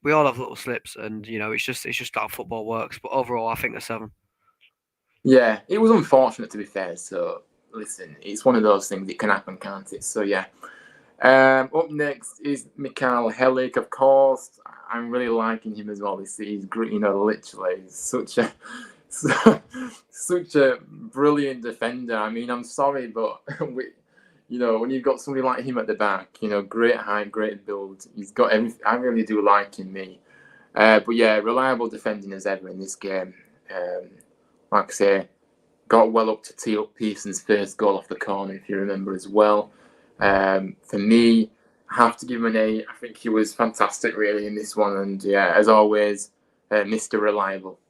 we all have little slips, and it's just how football works. But overall, I think a 7. yeah, it was unfortunate to be fair. So listen, it's one of those things. It can happen, can't it? So yeah. Up next is Mikael Helik, of course. I'm really liking him as well. He's great, literally he's such a brilliant defender. I mean, I'm sorry, but when you've got somebody like him at the back, great height, great build. He's got everything. I really do like him, me. But yeah, reliable defending as ever in this game. Like I say, got well up to tee up Pearson's first goal off the corner, if you remember as well. For me, I have to give him an 8. I think he was fantastic, really, in this one. And yeah, as always, Mr. Reliable.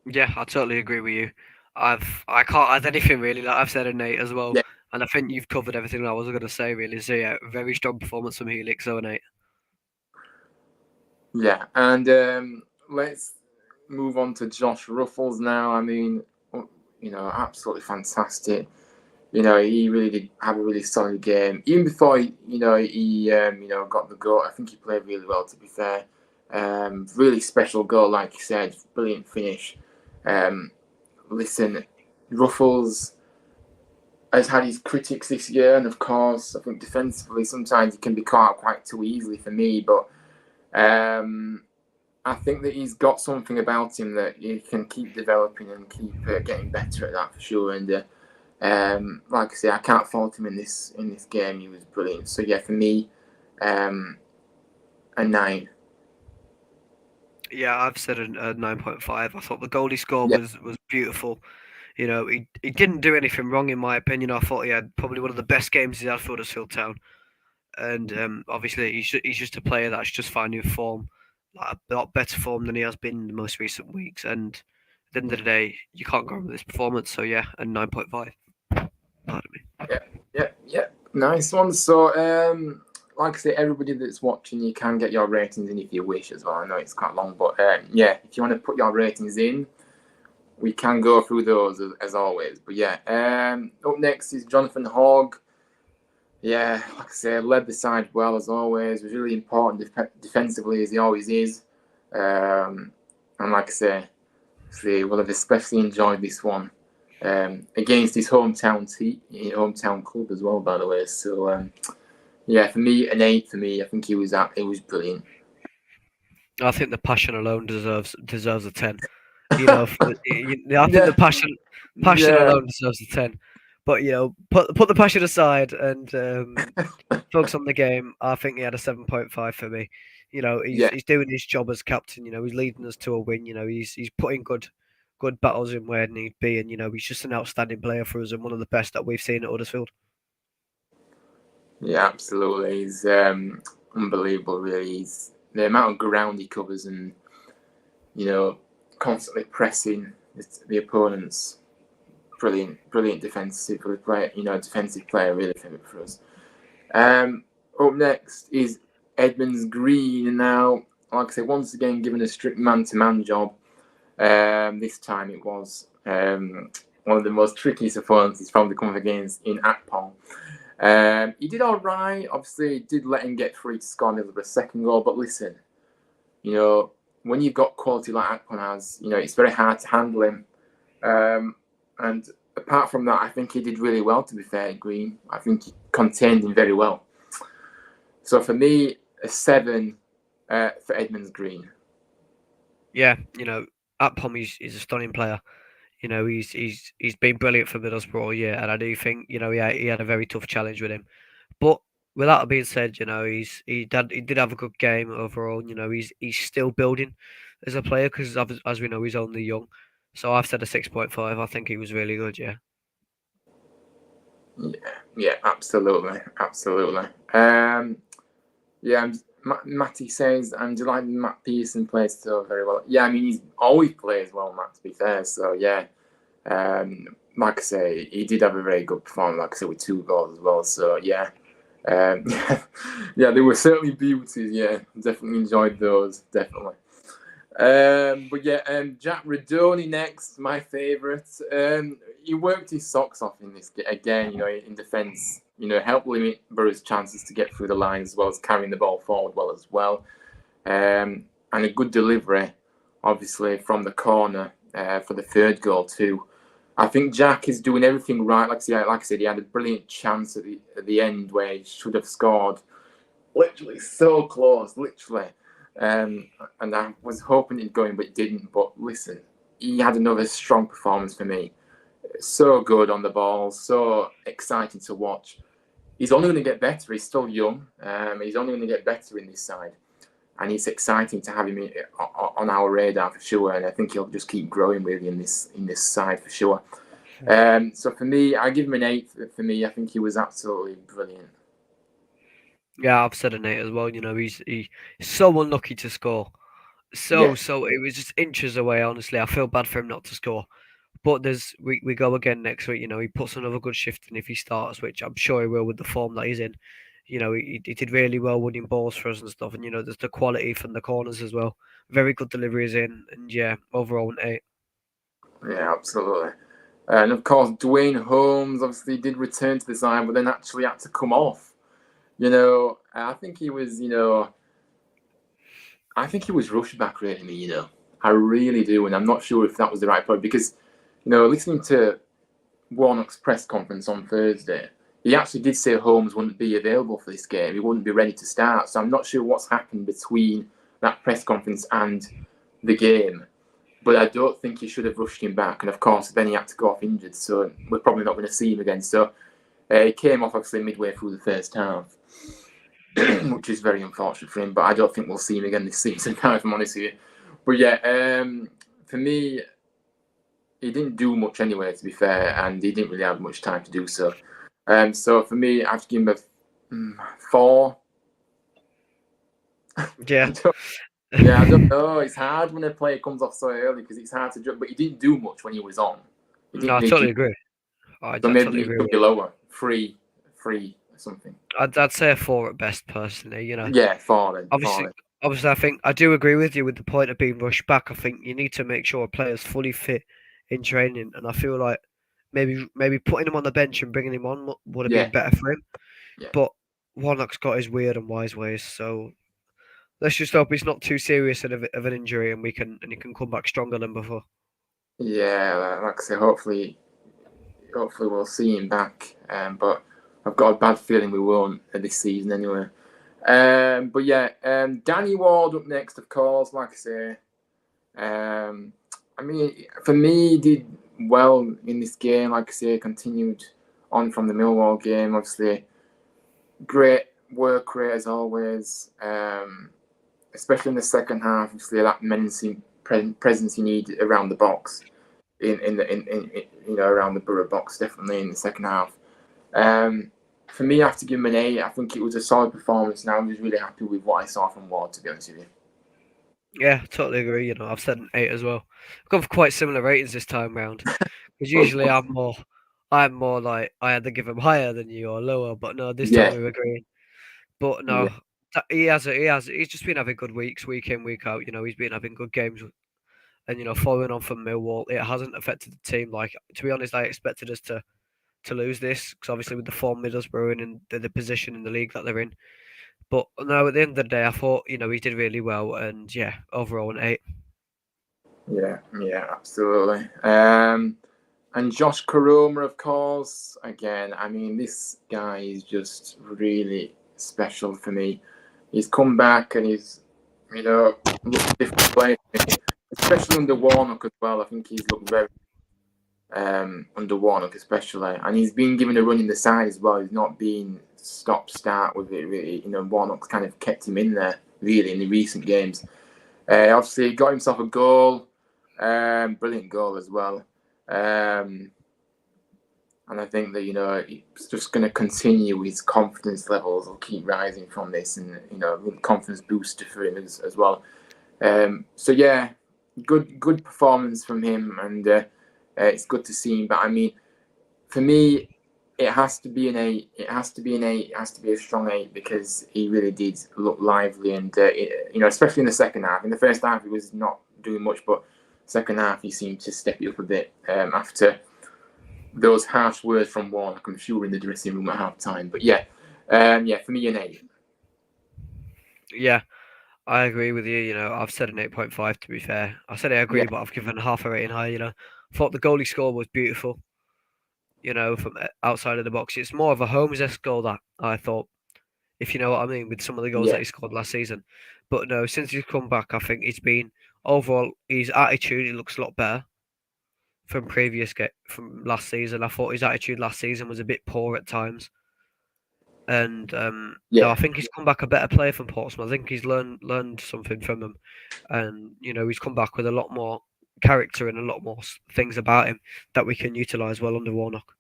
Yeah, I totally agree with you. I can't add anything really. Like I've said an 8 as well, Yeah, and I think you've covered everything I was going to say really. So yeah, very strong performance from Helix, so an 8. yeah. And let's move on to Josh Ruffles now. I mean, absolutely fantastic. He really did have a really solid game. Even before he got the goal, I think he played really well. To be fair, really special goal, like you said, brilliant finish. Um, Listen, Ruffles has had his critics this year, and of course, I think defensively sometimes he can be caught out quite too easily for me. But I think that he's got something about him that he can keep developing and keep getting better at that for sure. And like I say, I can't fault him in this game. He was brilliant. So yeah, for me, a 9. Yeah, I've said a 9.5. I thought the goal he scored Yeah, was beautiful. He didn't do anything wrong in my opinion. I thought he had probably one of the best games he's had for Huddersfield Town. And obviously he's just a player that's just finding form, like a lot better form than he has been in the most recent weeks. And at the end of the day, you can't go wrong with this performance. So yeah, a 9.5. Pardon me. yeah, yeah, yeah. Nice one. So like I say, everybody that's watching, you can get your ratings in if you wish as well. I know it's quite long, but yeah, if you want to put your ratings in, we can go through those as always. But yeah, up next is Jonathan Hogg. Yeah, like I say, led the side well as always. Was really important defensively as he always is. And like I say, will have especially enjoyed this one against his hometown club as well, by the way. So yeah, for me, an 8 for me. I think he was brilliant. I think the passion alone deserves a 10. I think the Yeah, passion yeah, alone deserves a 10. But put the passion aside and focus on the game. I think he had a 7.5 for me. He's yeah, he's doing his job as captain. He's leading us to a win. He's putting good battles in where need be, and he's just an outstanding player for us and one of the best that we've seen at Huddersfield. yeah. Absolutely, he's unbelievable. Really, the amount of ground he covers and you know constantly pressing the opponents. Brilliant defensive player. Defensive player really for us. Up next is Edmonds Green. Now, like I say, once again given a strict man-to-man job. This time it was one of the most trickiest opponents he's probably come against in Akpom. He did all right. Obviously, it did let him get free to score Middlesbrough's second goal. But listen, when you've got quality like Akpom has, it's very hard to handle him. And apart from that, I think he did really well, to be fair, Green. I think he contained him very well. So for me, a 7 for Edmonds Green. Yeah, Atpom is a stunning player. He's been brilliant for Middlesbrough all year, and I do think he had a very tough challenge with him. But with that being said, he did have a good game overall. He's still building as a player because as we know he's only young. So I've said a 6.5. I think he was really good. Yeah. Yeah, yeah, absolutely. Yeah, Matty says, I'm delighted Matt Pearson plays so very well. Yeah, I mean, he's always plays well, Matt, to be fair. So, yeah, Like I say, he did have a very good performance, like I said, with 2 goals as well. So, yeah. Yeah, they were certainly beauties. Yeah, definitely enjoyed those. Definitely. But yeah, Jack Radoni next, my favourite. He worked his socks off in this again. In defence, helped limit Boro's chances to get through the line as well as carrying the ball forward well as well. And a good delivery, obviously from the corner for the 3rd goal too. I think Jack is doing everything right. Like I said, he had a brilliant chance at the end where he should have scored. Literally so close, literally. And I was hoping he'd go in, but he didn't. But listen, he had another strong performance for me. So good on the ball, so exciting to watch. He's only going to get better. He's still young. He's only going to get better in this side. And it's exciting to have him on our radar for sure. And I think he'll just keep growing really in this side for sure. So for me, I give him an 8. For me, I think he was absolutely brilliant. Yeah, I've said an 8 as well. He's so unlucky to score. So Yeah, it was just inches away. Honestly, I feel bad for him not to score. But we go again next week. He puts another good shift in if he starts, which I'm sure he will with the form that he's in. He did really well winning balls for us and stuff. And there's the quality from the corners as well. Very good deliveries in, and yeah, overall an 8. yeah, absolutely. And of course, Dwayne Holmes obviously did return to the side, but then actually had to come off. I think he was, I think he was rushed back really. I really do, and I'm not sure if that was the right point because, listening to Warnock's press conference on Thursday, he actually did say Holmes wouldn't be available for this game. He wouldn't be ready to start. So I'm not sure what's happened between that press conference and the game. But I don't think he should have rushed him back. And of course, then he had to go off injured. So we're probably not going to see him again. So he came off obviously midway through the first half, which is very unfortunate for him. But I don't think we'll see him again this season, if I'm honest with you. But yeah, for me, he didn't do much anyway, to be fair, and he didn't really have much time to do so. So for me, I have to give him a 4. Yeah. I don't know. It's hard when a player comes off so early because it's hard to judge. But he didn't do much when he was on. He No, didn't I really do. totally agree. I So maybe totally it agree could with be you. lower, 3, or something. I'd say a 4 at best, personally. Yeah, 4 then. 4 Obviously, then. obviously, I think I do agree with you with the point of being rushed back. I think you need to make sure a player's fully fit in training, and I feel like maybe putting him on the bench and bringing him on would have Yeah, been better for him. yeah, But Warnock's got his weird and wise ways, so let's just hope he's not too serious of an injury, and he can come back stronger than before. yeah. Like I say, hopefully we'll see him back. But I've got a bad feeling we won't this season anyway. But yeah, Danny Ward up next, of course. Like I say, I mean, for me, he did well in this game. Like I say, continued on from the Millwall game. Obviously, great work rate as always. Especially in the second half. Obviously, that menacing presence you need around the box, in around the Boro box, definitely in the second half. For me, I have to give him an 8. I think it was a solid performance, and I was really happy with what I saw from Ward, to be honest with you. Yeah, totally agree. I've said an 8 as well. I've gone for quite similar ratings this time round because But, usually I'm more like I either give him higher than you or lower, but no, this time yeah, we were agreeing. But yeah, no, he's just been having good weeks, week in, week out. He's been having good games, and following on from Millwall, it hasn't affected the team. Like, to be honest, I expected us to lose this because obviously with the form Middlesbrough in and the position in the league that they're in. But no, at the end of the day, I thought he did really well, and yeah, overall an 8. yeah, absolutely. And Josh Koroma, of course. Again, I mean, this guy is just really special for me. He's come back and he's, looked a different player for me, especially under Warnock as well. I think he's looked very under Warnock especially, and he's been given a run in the side as well. He's not been stop-start with it really. Warnock's kind of kept him in there really in the recent games. Obviously, he got himself a goal, brilliant goal as well. And I think that he's just going to continue. His confidence levels will keep rising from this, and confidence booster for him as well. So yeah, good performance from him, and It's good to see him. But I mean, for me, it has to be an 8. It has to be an 8. It has to be a strong 8 because he really did look lively, and especially in the second half. In the first half, he was not doing much, but second half he seemed to step it up a bit after those harsh words from Warnock. I'm sure in the dressing room at half time. But for me an 8. Yeah, I agree with you. I've said an 8.5 to be fair. I said I agree, Yeah, but I've given half a rating high. Thought the goal he scored was beautiful. From outside of the box, it's more of a Holmes-esque goal that I thought, if you know what I mean, with some of the goals that yeah, he scored last season. But no, since he's come back, I think it's been overall his attitude. He looks a lot better from last season. I thought his attitude last season was a bit poor at times. And no, I yeah. think he's come back a better player from Portsmouth. I think he's learned something from them, and he's come back with a lot more character and a lot more things about him that we can utilise well under Warnock.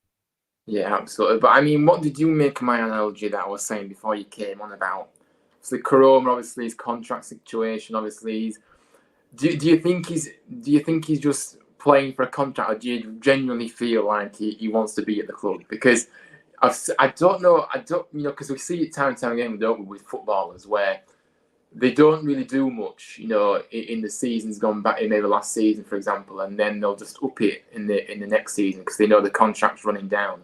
Yeah, absolutely. But I mean, what did you make of my analogy that I was saying before you came on about? So Corona, obviously, his contract situation. Obviously, do you think he's just playing for a contract, or do you genuinely feel like he wants to be at the club? Because I don't know, because we see it time and time again, don't we, with footballers where they don't really do much, in the seasons gone back, in maybe last season, for example, and then they'll just up it in the next season because they know the contract's running down.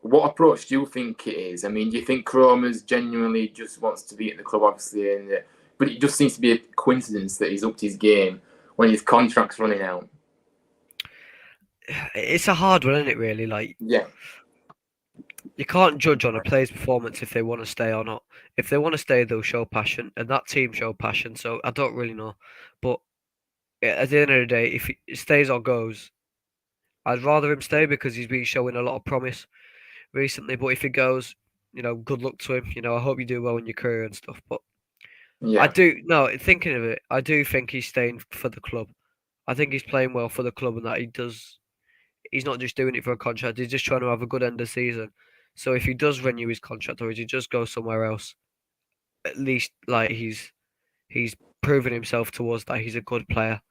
What approach do you think it is? I mean, do you think Kromer's genuinely just wants to be at the club, obviously, but it just seems to be a coincidence that he's upped his game when his contract's running out? It's a hard one, isn't it? Really, like Yeah, you can't judge on a player's performance if they want to stay or not. If they want to stay, they'll show passion, and that team showed passion. So I don't really know, but at the end of the day, if he stays or goes, I'd rather him stay because he's been showing a lot of promise recently. But if he goes, good luck to him. I hope you do well in your career and stuff. But I yeah, do no thinking of it, I do think he's staying for the club. I think he's playing well for the club, and that he does. He's not just doing it for a contract. He's just trying to have a good end of season. So if he does renew his contract or if he just goes somewhere else, at least like he's proven himself to us that he's a good player.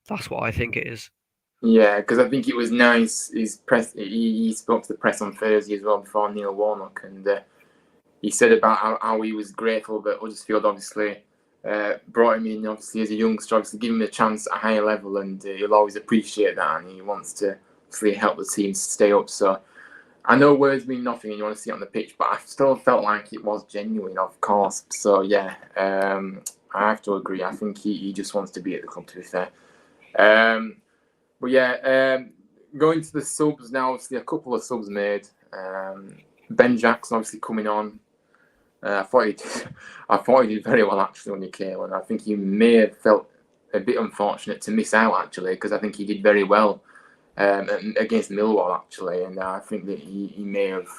That's what I think it is. yeah. Because I think it was nice. His press. He spoke to the press on Thursday as well before Neil Warnock, and he said about how he was grateful that Huddersfield obviously brought him in, obviously as a youngster, obviously give him a chance at a higher level, and he'll always appreciate that, and he wants to obviously help the team stay up. So I know words mean nothing, and you want to see it on the pitch, but I still felt like it was genuine, of course. So yeah, I have to agree. I think he just wants to be at the club. To be fair, but yeah, going to the subs now. Obviously, a couple of subs made. Ben Jackson obviously coming on. I thought he did very well actually when he came on. I think he may have felt a bit unfortunate to miss out actually because I think he did very well against Millwall actually, and I think that he may have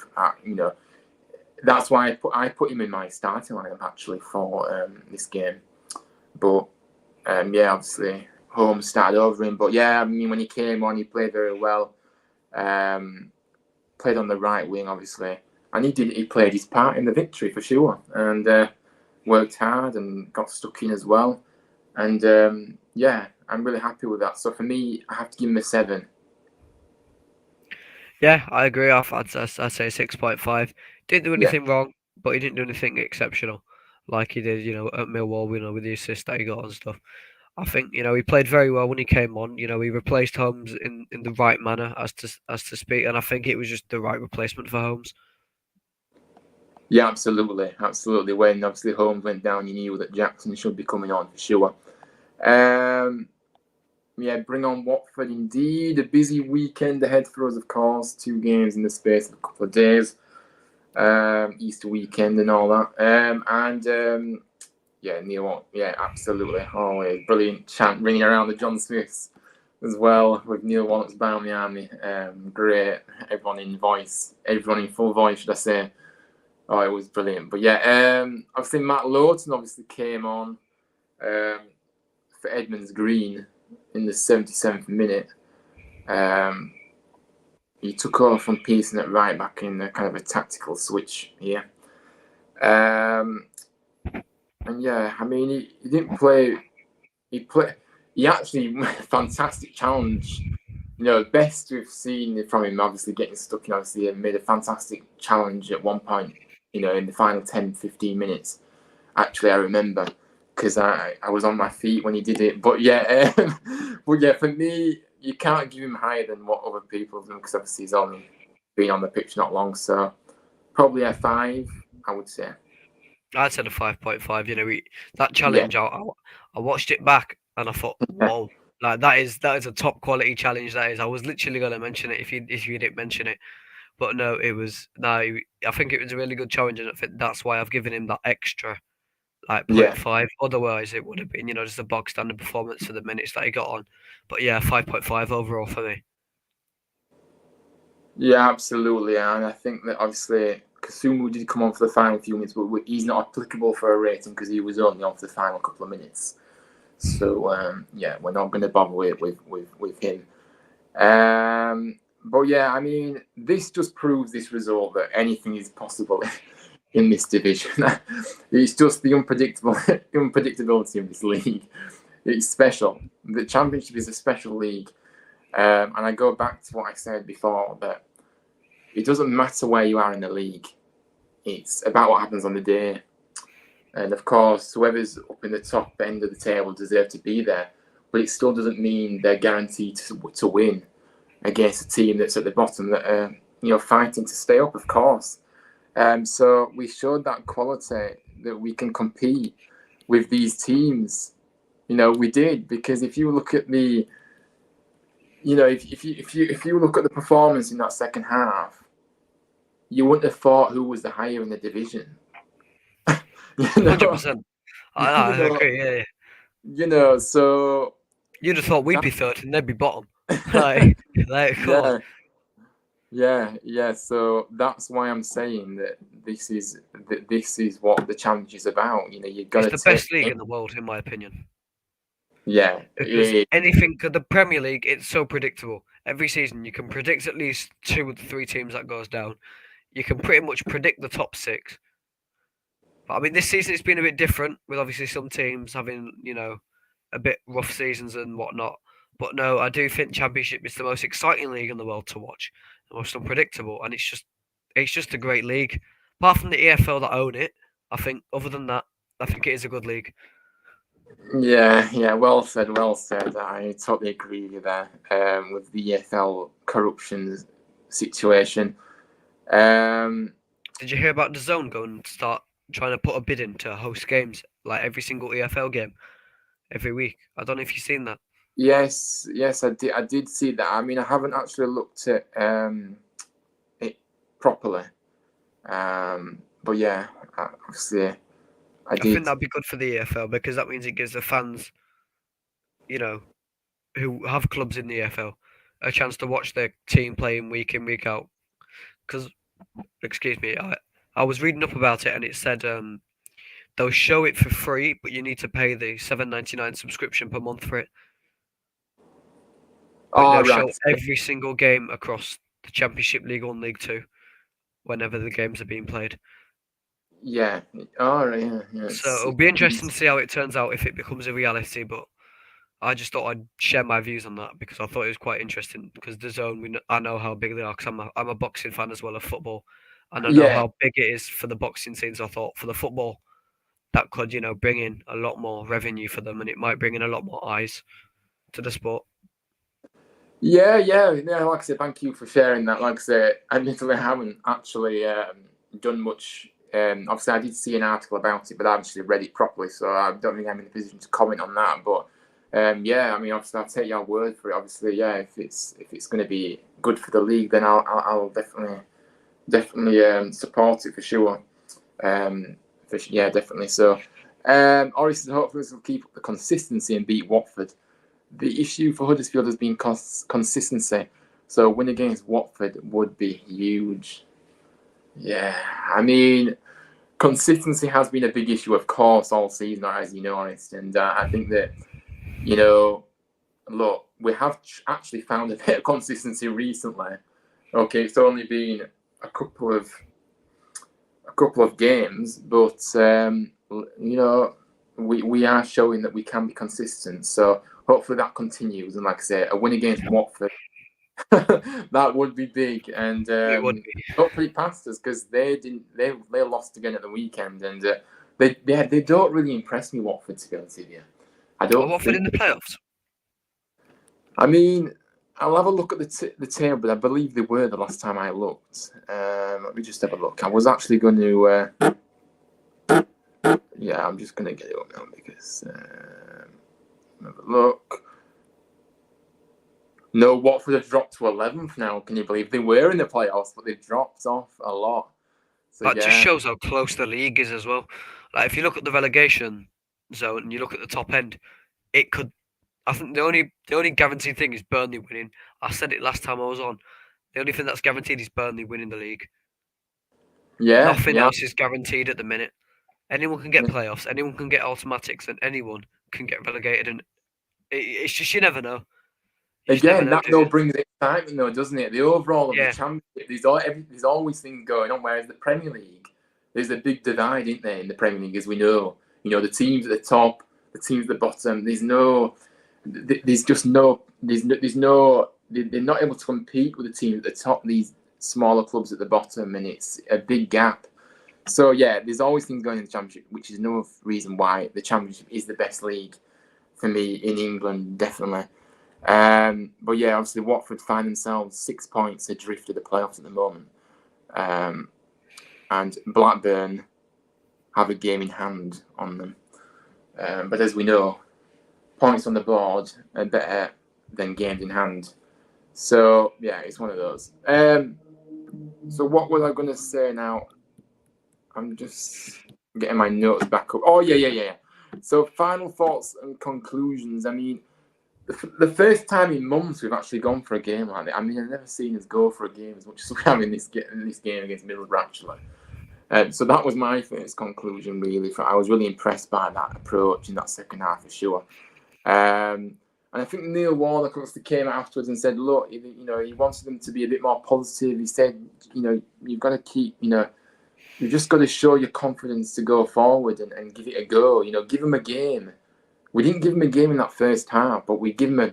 that's why I put him in my starting lineup actually for this game. But obviously Holmes started over him. But yeah, I mean when he came on, he played very well. Played on the right wing, obviously, and he played his part in the victory for sure, and worked hard and got stuck in as well. And I'm really happy with that. So for me, I have to give him a 7. Yeah, I agree. I'd say 6.5. Didn't do Yeah, anything wrong, but he didn't do anything exceptional, like he did, at Millwall, with the assist that he got and stuff. I think he played very well when he came on. He replaced Holmes in the right manner, as to speak, and I think it was just the right replacement for Holmes. yeah, absolutely, absolutely. When obviously Holmes went down, you knew that Jackson should be coming on for sure. Bring on Watford indeed. A busy weekend ahead for us, of course. 2 games in the space of a couple of days. Easter weekend and all that. Neil, yeah, absolutely. Always brilliant chant ringing around the John Smiths as well with Neil Warnock's Bound the Army. Great. Everyone in full voice, should I say. Oh, it was brilliant. But yeah, obviously Matt Lowton obviously came on for Edmonds Green in the 77th minute. He took over from Pearson at right back in a kind of a tactical switch here. And yeah, I mean, he didn't play. He played. he actually fantastic challenge. You know, best we've seen from him, obviously getting stuck in, obviously, and made a fantastic challenge at one point, you know, in the final 10, 15 minutes. Actually, I remember because I was on my feet when he did it. But yeah, but yeah, for me, you can't give him higher than what other people do because obviously he's only been on the pitch not long. So probably a 5, I would say. I'd said a 5.5. You know, that Yeah, challenge, I watched it back and I thought, whoa, like that is a top quality challenge. That is. I was literally going to mention it if you didn't mention it, but no, it was no. I think it was a really good challenge, and I think that's why I've given him that extra like point yeah, 0.5. Otherwise, it would have been just a bog standard performance for the minutes that he got on. But yeah, 5.5 overall for me. yeah, absolutely. And I think that obviously Kasumu did come on for the final few minutes, but he's not applicable for a rating because he was only on for the final couple of minutes. So yeah, we're not going to bother with him. But yeah, I mean, this just proves this result that anything is possible in this division. It's just the unpredictability of this league. It's special. The Championship is a special league, and I go back to what I said before that it doesn't matter where you are in the league. It's about what happens on the day. And of course, whoever's up in the top end of the table deserve to be there, but it still doesn't mean they're guaranteed to win against a team that's at the bottom that are fighting to stay up, of course. So we showed that quality that we can compete with these teams. You know, we did because if you look at the, if you look at the performance in that second half, you wouldn't have thought who was the higher in the division. 100%. I you know, agree. Yeah, yeah. So You'd have thought we'd that, be third and they'd be bottom. like, come on. yeah, yeah. So that's why I'm saying that this is what the challenge is about. You know, you're It's gonna the take best league it. in the world, in my opinion. Yeah, Because yeah, anything, the Premier League, it's so predictable. Every season, you can predict at least 2 or 3 teams that goes down. You can pretty much predict the top 6. But I mean, this season it's been a bit different, with obviously some teams having, a bit rough seasons and whatnot. But no, I do think Championship is the most exciting league in the world to watch, the most unpredictable, and it's just a great league. Apart from the EFL that own it, I think. Other than that, I think it is a good league. yeah. Well said, well said. I totally agree with you there. With the EFL corruption situation. Um, Did you hear about the Zone going to start trying to put a bid in to host games like every single EFL game every week? I don't know if you've seen that. yes, I did see that. I mean, I haven't actually looked at it properly. But yeah, obviously, I I think did. that'd be good for the EFL because that means it gives the fans, you know, who have clubs in the EFL a chance to watch their team playing week in week out. Because, excuse me, I was reading up about it and it said they'll show it for free, but you need to pay the 7.99 subscription per month for it. But All they'll right. show every single game across the Championship, League One, League Two, whenever the games are being played. Yeah. All right. Yeah. So it'll be interesting to see how it turns out if it becomes a reality. But I just thought I'd share my views on that because I thought it was quite interesting. Because the Zone, I know how big they are. Because I'm a boxing fan as well of football, and I know Yeah. how big it is for the boxing scenes. I thought for the football, that could bring in a lot more revenue for them, and it might bring in a lot more eyes to the sport. Yeah. Like I said, thank you for sharing that. Like I said, admittedly, I haven't actually done much. Obviously, I did see an article about it, but I haven't actually read it properly, so I don't think I'm in a position to comment on that. But yeah, I mean, obviously, I'll take your word for it. Obviously, yeah, if it's going to be good for the league, then I'll definitely support it for sure. Yeah, definitely. So, obviously, hopefully, this will keep up the consistency and beat Watford. The issue for Huddersfield has been consistency. So, a win against Watford would be huge. Yeah, I mean, consistency has been a big issue, of course, all season, as you know, honest. And I think that, you know, look, we have actually found a bit of consistency recently. Okay, it's only been a couple of games, but you know, we are showing that we can be consistent. So hopefully that continues. And like I say, a win against Watford, that would be big. And It would be. hopefully it passed us, because they lost again at the weekend, and they don't really impress me, Watford, to be honest with you. I Are don't Watford think. in the playoffs? I mean, I'll have a look at the table, but I believe they were the last time I looked. Let me just have a look. I was actually going to. Yeah, I'm just going to get it up now because. Have a look. No, Watford have dropped to 11th now. Can you believe they were in the playoffs, but they dropped off a lot. So That just yeah, shows how close the league is as well. Like if you look at the relegation zone and you look at the top end, it could. I think the only guaranteed thing is Burnley winning. I said it last time I was on. The only thing that's guaranteed is Burnley winning the league. Nothing yeah. else is guaranteed at the minute. Anyone can get playoffs, anyone can get automatics, and anyone can get relegated. And it's just you never know. You just never Again, know, that do though you? brings excitement, though, doesn't it? The overall of the Yeah, championship, there's always things going on. Whereas the Premier League, there's a big divide, isn't there, in the Premier League, as we know. You know, the teams at the top, the teams at the bottom. They're not able to compete with the teams at the top. These smaller clubs at the bottom, and it's a big gap. So yeah, there's always things going in the Championship, which is no reason why the Championship is the best league for me in England, definitely. But yeah, obviously Watford find themselves 6 points adrift of the playoffs at the moment, and Blackburn have a game in hand on them. But as we know, points on the board are better than games in hand. So yeah, it's one of those. So what was I going to say now? I'm just getting my notes back up. Oh yeah. So final thoughts and conclusions. I mean, the first time in months we've actually gone for a game like that. I mean, I've never seen us go for a game as much as we have in this game against Middlesbrough, actually. So that was my first conclusion, really. I was really impressed by that approach in that second half, for sure. And I think Neil Warnock obviously came out afterwards and said, look, he wanted them to be a bit more positive. He said, you've got to keep, you've just got to show your confidence to go forward and give it a go. Give them a game. We didn't give them a game in that first half, but we gave them a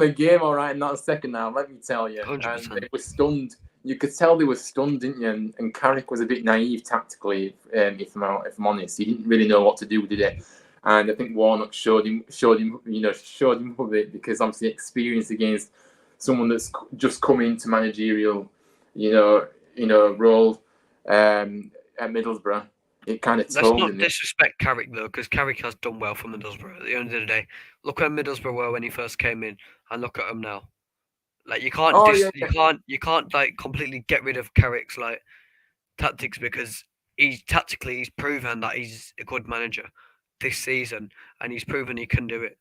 game all right in that second half. Let me tell you, 100%. and they were stunned. You could tell they were stunned, didn't you? And Carrick was a bit naive tactically, if I'm honest. He didn't really know what to do, did he? And I think Warnock showed him a bit, because obviously experience against someone that's just come into managerial, role at Middlesbrough. It kind of Let's told not him. disrespect Carrick though, because Carrick has done well for Middlesbrough. At the end of the day, look where Middlesbrough were when he first came in, and look at him now. Like you can't Oh yeah, you can't like completely get rid of Carrick's like tactics, because he's proven that he's a good manager this season, and he's proven he can do it.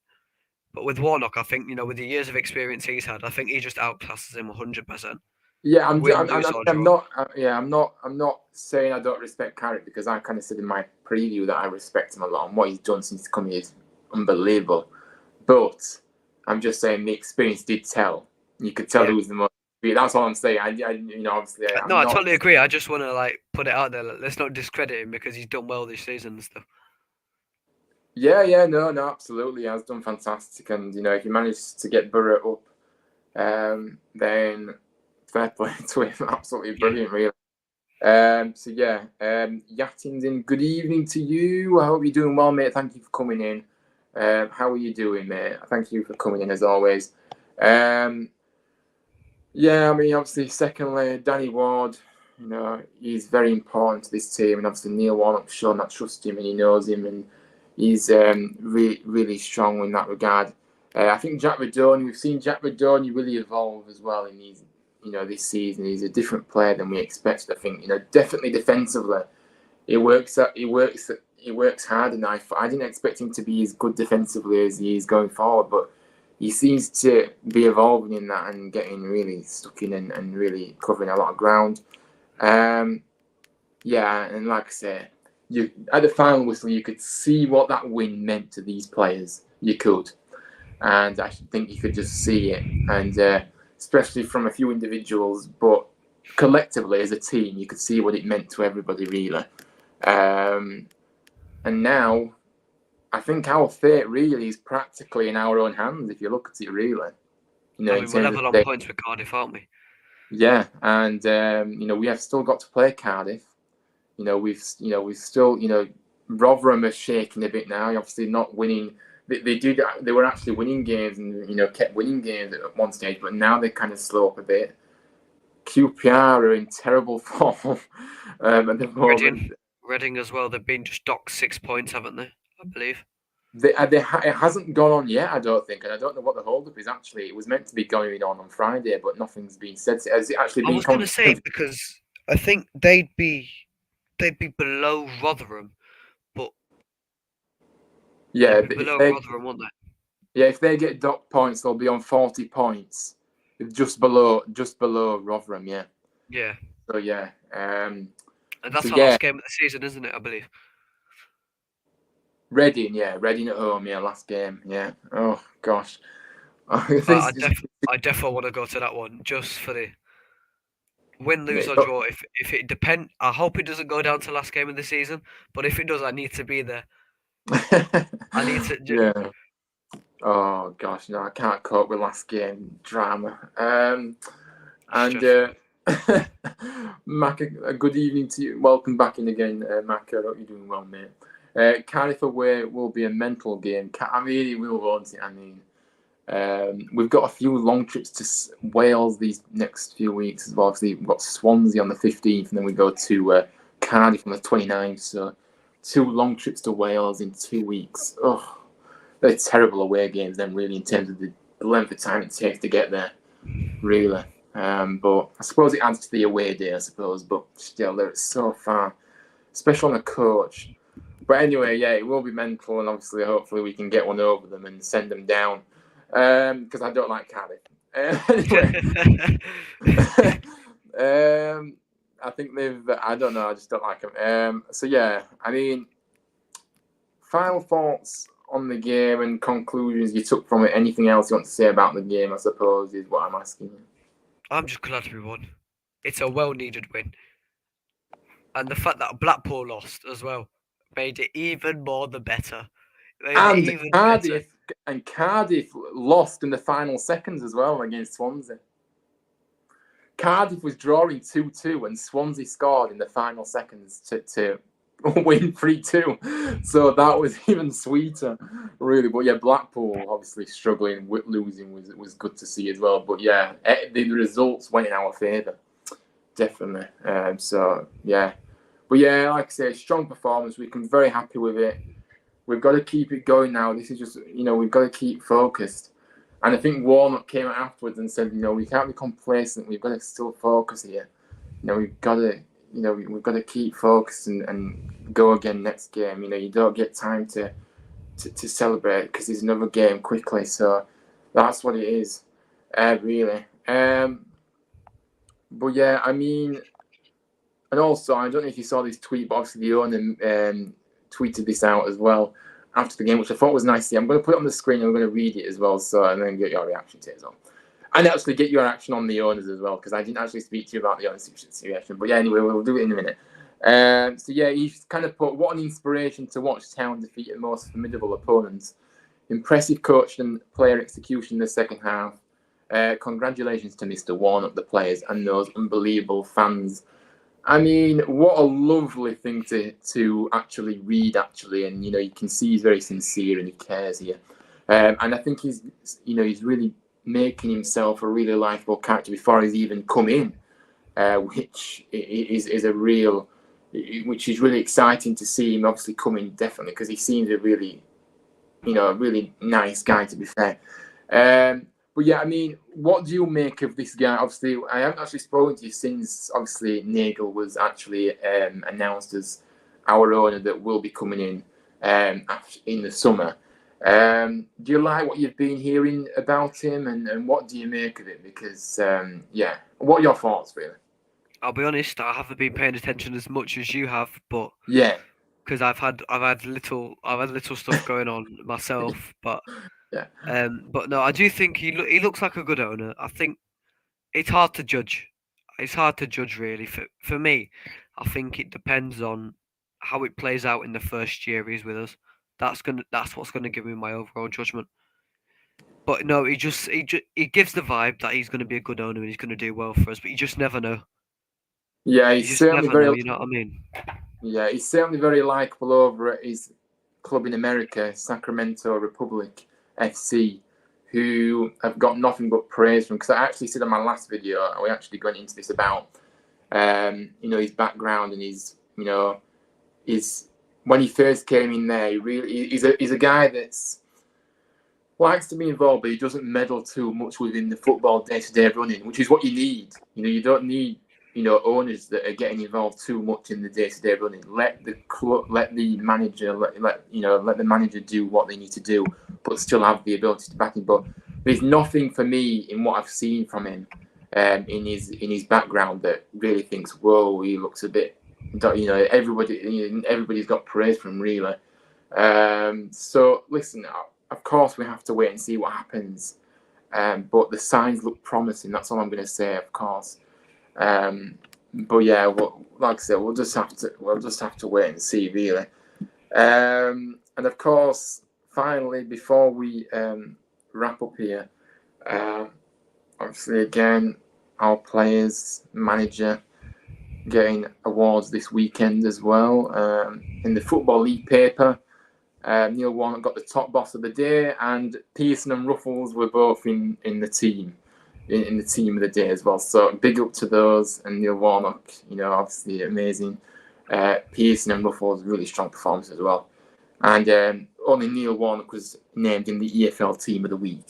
But with Warnock, I think with the years of experience he's had, I think he just outclasses him 100%. yeah. Win, lose or I'm draw. not. I'm not saying I don't respect Carrick, because I kind of said in my preview that I respect him a lot, and what he's done since coming is unbelievable. But I'm just saying the experience did tell. You could tell who was the most. That's all I'm saying. Obviously, No, I'm I not. totally agree. I just want to like put it out there. Let's not discredit him because he's done well this season and stuff. Yeah, no, absolutely. He has done fantastic, and if he managed to get Boro up, then fair play to him. Absolutely brilliant, really. So yeah, Yatin's good evening to you. I hope you're doing well, mate. Thank you for coming in. How are you doing, mate? Thank you for coming in as always. Yeah, I mean, obviously, secondly, Danny Ward, he's very important to this team, and obviously Neil Warnock's shown that trust him and he knows him, and he's really strong in that regard. I think we've seen Jack Radoni really evolve as well in these, this season. He's a different player than we expected. I think, definitely defensively, he works hard, and I didn't expect him to be as good defensively as he is going forward, but he seems to be evolving in that and getting really stuck in and really covering a lot of ground. Yeah, and like I say, at the final whistle, you could see what that win meant to these players. You could. And I think you could just see it. And especially from a few individuals, but collectively as a team, you could see what it meant to everybody, really. And now, I think our fate really is practically in our own hands, if you look at it really. You know, I in mean, we're terms level of on points with Cardiff, aren't we? yeah, and you know, we have still got to play Cardiff. You know, we've still, you know, Rotherham are shaking a bit now. Obviously, not winning. They were actually winning games and you know kept winning games at one stage, but now they kind of slow up a bit. QPR are in terrible form at the moment. Reading as well. They've been just docked 6 points, haven't they? I believe. It hasn't gone on yet, I don't think, and I don't know what the hold-up is actually. It was meant to be going on Friday, but nothing's been said. Has it actually I been was going to say confirmed? because I think they'd be below Rotherham, but Yeah, they'd be but below Rotherham, wouldn't if they get dock points, they'll be on 40 points, just below Rotherham. Yeah. they? Yeah, So yeah, and so that's our yeah, last game of the season, isn't it? I believe. Reading at home. Yeah, last game. Yeah. Oh gosh, But this is I definitely want to go to that one just for the win, lose yeah, or draw. If it depend, I hope it doesn't go down to last game of the season. But if it does, I need to be there. I need to. yeah. Oh gosh, no, I can't cope with last game drama. And Stressful. Mac, a good evening to you. Welcome back in again, Mac. I hope you're doing well, mate. Cardiff away will be a mental game. I mean, it will, won't it? I mean, we've got a few long trips to Wales these next few weeks as well. Obviously, we've got Swansea on the 15th, and then we go to Cardiff on the 29th. So, 2 long trips to Wales in 2 weeks. Oh, they're terrible away games, then, really, in terms of the length of time it takes to get there, really. But I suppose it adds to the away day, I suppose. But still, they're so far, especially on a coach. But anyway, yeah, it will be mental, and obviously, hopefully, we can get one over them and send them down. Because I don't like Cardiff. Anyway, I think they've. I don't know. I just don't like them. So yeah, I mean, final thoughts on the game and conclusions you took from it. Anything else you want to say about the game? I suppose is what I'm asking you. I'm just glad we won. It's a well-needed win, and the fact that Blackpool lost as well made it even more the better. Made it And even better. Cardiff lost in the final seconds as well against Swansea. Cardiff was drawing 2-2 and Swansea scored in the final seconds to win 3-2. So that was even sweeter, really. But yeah, Blackpool obviously struggling with losing was good to see as well. But yeah, the results went in our favour, definitely. So yeah, but yeah, like I say, strong performance. We can be very happy with it. We've got to keep it going now. This is just, we've got to keep focused. And I think Warnock came out afterwards and said, we can't be complacent. We've got to still focus here. We've got to, we've got to keep focused and go again next game. You don't get time to celebrate because there's another game quickly. So that's what it is, really. But yeah, I mean, and also, I don't know if you saw this tweet, but obviously the owner tweeted this out as well after the game, which I thought was nice to see. I'm going to put it on the screen and I'm going to read it as well, and then get your reaction to it as well. And actually get your action on the owners as well, because I didn't actually speak to you about the owners situation. But yeah, anyway, we'll do it in a minute. So yeah, he's kind of put, what an inspiration to watch Town defeat the most formidable opponents. Impressive coach and player execution in the second half. Congratulations to Mr. Warnock, the players, and those unbelievable fans. I mean, what a lovely thing to actually read, and you can see he's very sincere and he cares here, and I think he's really making himself a really likable character before he's even come in, which is which is really exciting to see him obviously come in, definitely, because he seems a really nice guy, to be fair. But yeah, I mean, what do you make of this guy? Obviously, I haven't actually spoken to you since, obviously, Nagel was actually announced as our owner that will be coming in the summer. Do you like what you've been hearing about him, and what do you make of it? Because, yeah, what are your thoughts, really? I'll be honest, I haven't been paying attention as much as you have, but Yeah. because I've had little stuff going on myself, but Yeah. but no, I do think he looks like a good owner. I think it's hard to judge. It's hard to judge really. For me, I think it depends on how it plays out in the first year he's with us. That's what's gonna give me my overall judgment. But no, he gives the vibe that he's gonna be a good owner and he's gonna do well for us. But you just never know. Yeah, You just never know. You know what I mean? he's certainly very likable over at his club in America, Sacramento Republic FC, who have got nothing but praise from. Because I actually said in my last video, we actually went into this about, his background and his when he first came in there. He's a guy that's likes to be involved, but he doesn't meddle too much within the football day-to-day running, which is what you need. You don't need owners that are getting involved too much in the day-to-day running. Let the manager let the manager do what they need to do, but still have the ability to back him. But there's nothing for me in what I've seen from him in his background that really thinks, whoa, he looks a bit. Everybody's got praise for him, really. So listen, of course we have to wait and see what happens. But the signs look promising. That's all I'm going to say, of course. But yeah, like I said, we'll just have to wait and see, really. And of course, finally, before we wrap up here, obviously again, our players, manager, getting awards this weekend as well. In the Football League paper, Neil Warnock got the top boss of the day, and Pearson and Ruffles were both in the team. In the team of the day as well. So big up to those, and Neil Warnock, obviously amazing. Pearson and Ruffles, really strong performance as well. And only Neil Warnock was named in the EFL Team of the Week.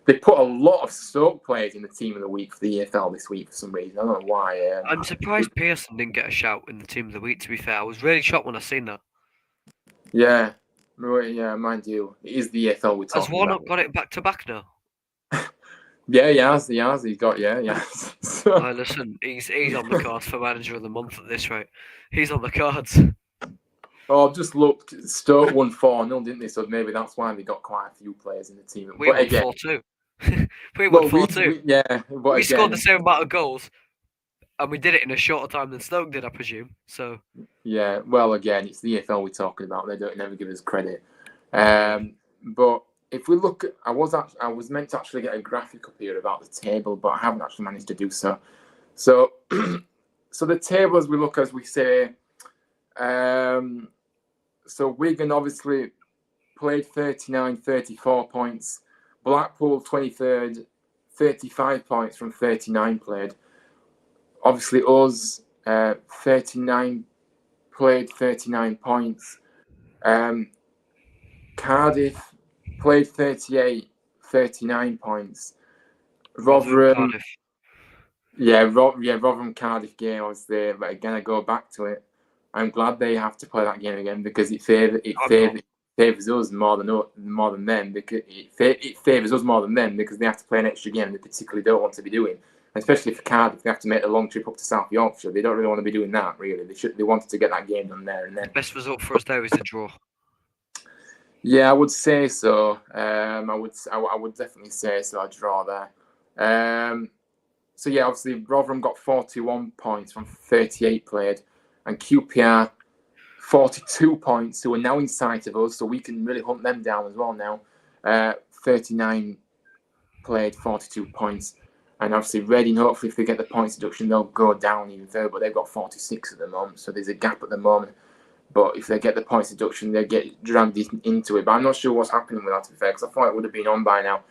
They put a lot of Stoke players in the Team of the Week for the EFL this week for some reason. I don't know why. I'm surprised Pearson didn't get a shout in the Team of the Week. To be fair, I was really shocked when I seen that. Yeah, mind you, it is the EFL we're talking about. Has Warnock got it back to back now? Yeah, he has. He's got, So, listen, he's on the cards for Manager of the Month at this rate. He's on the cards. Oh, I've just looked. Stoke won 4-0, didn't they? So maybe that's why they got quite a few players in the team. We won 4-2. We won 4-2. We scored the same amount of goals, and we did it in a shorter time than Stoke did, I presume. So yeah, well, again, it's the EFL we're talking about. They don't never give us credit. But if we look, I was meant to actually get a graphic up here about the table, but I haven't actually managed to do so. So, so the table, as we look, as we say, so Wigan obviously played 39, 34 points. Blackpool 23rd, 35 points from 39 played. Obviously us, 39 played, 39 points. Cardiff played 38, 39 points. Rotherham, Rotherham Cardiff game was there, but again I go back to it. I'm glad they have to play that game again because it favours us more than them, because it favours us more than them because they have to play an extra game they particularly don't want to be doing. And especially for Cardiff, they have to make a long trip up to South Yorkshire. They don't really want to be doing that. Really, they wanted to get that game done there and then. Best result for us there is a draw. Yeah, I would say so. I would definitely say so. A draw there. So yeah, obviously Rotherham got 41 points from 38 played, and QPR 42 points, who are now in sight of us, so we can really hunt them down as well now. 39 played, 42 points. And obviously Reading, hopefully if they get the points deduction, they'll go down even further, but they've got 46 at the moment, so there's a gap at the moment. But if they get the points deduction, they get dragged into it. But I'm not sure what's happening with that, to be fair, because I thought it would have been on by now.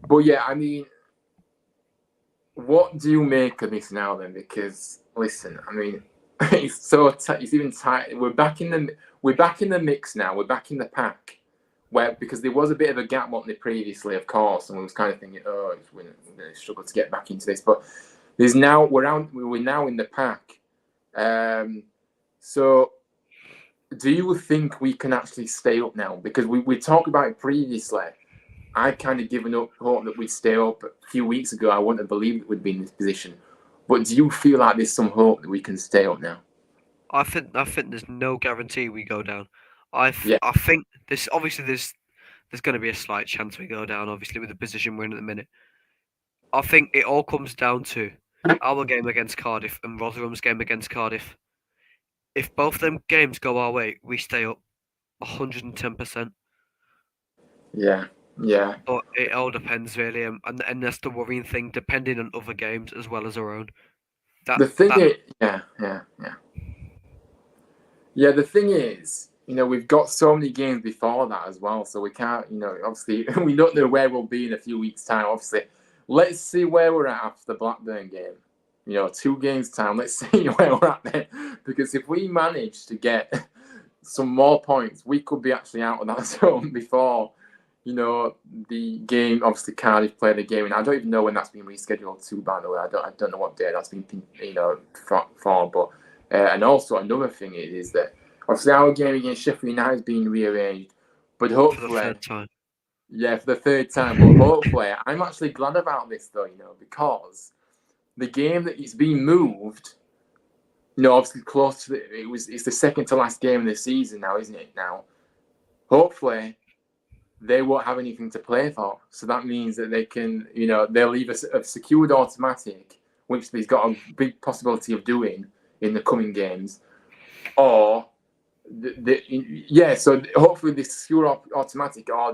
But yeah, I mean, what do you make of this now then? Because listen, I mean, it's so it's even tight. We're back in the mix now. We're back in the pack. Because there was a bit of a gap, wasn't there, previously, of course, and we was kind of thinking, we're going to struggle to get back into this. But we're now in the pack. So do you think we can actually stay up now? Because we talked about it previously. I'd kind of given up hope that we'd stay up a few weeks ago. I wouldn't have believed that we'd be in this position. But do you feel like there's some hope that we can stay up now? I think there's no guarantee we go down. I think there's going to be a slight chance we go down, obviously, with the position we're in at the minute. I think it all comes down to our game against Cardiff and Rotherham's game against Cardiff. if both them games go our way, we stay up 110%. Yeah. But it all depends really, and that's the worrying thing, depending on other games as well as our own. The thing is, yeah. The thing is, we've got so many games before that as well, so we can't, obviously, we don't know where we'll be in a few weeks' time. Obviously, let's see where we're at after the Blackburn game. 2 games time. Let's see where we're at then, because if we manage to get some more points, we could be actually out of that zone before. The game, obviously Cardiff play the game, and I don't even know when that's been rescheduled to, by the way. I don't know what day that's been, for. But and also another thing is that obviously our game against Sheffield United has been rearranged, but hopefully, for the third time. Yeah, for the third time. But hopefully, I'm actually glad about this though, because the game that is being moved, obviously close to it's the second to last game of the season now, isn't it? Now, hopefully, they won't have anything to play for. So that means that they can, they'll either have secured automatic, which they've got a big possibility of doing in the coming games, or so hopefully they secure automatic, or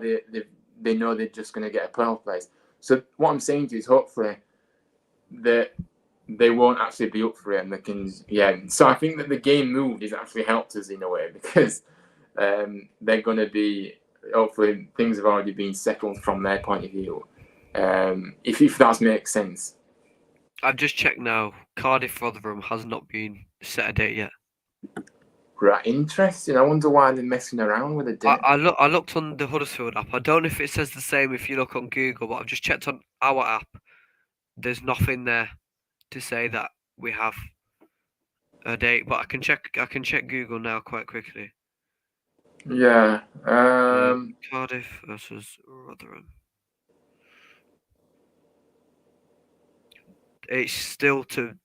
they know they're just going to get a playoff place. So what I'm saying to you is hopefully that they won't actually be up for it, and they can, So I think that the game moved has actually helped us in a way, because they're going to be, hopefully things have already been settled from their point of view. If that makes sense. I've just checked now. Cardiff Rotherham has not been set a date yet. Right, interesting. I wonder why they're messing around with a date. I looked on the Huddersfield app. I don't know if it says the same if you look on Google, but I've just checked on our app. There's nothing there to say that we have a date, but I can check Google now quite quickly. Yeah. Cardiff versus Rotherham. It's still to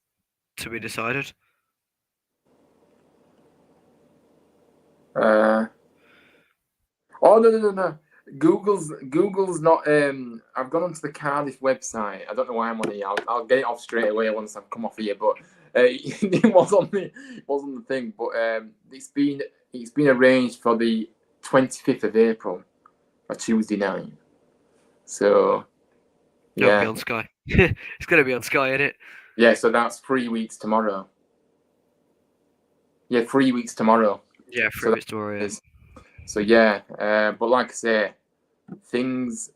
be decided. Oh no. Google's not. I've gone onto the Cardiff website. I don't know why I'm on here. I'll get it off straight away once I've come off here. But it was on the thing. But it's been arranged for the 25th of April, a Tuesday night. So It'll be on Sky. It's gonna be on Sky, isn't it? Yeah. So that's 3 weeks tomorrow. Yeah, 3 weeks tomorrow. Yeah, 3 weeks tomorrow. So yeah, but like I say, things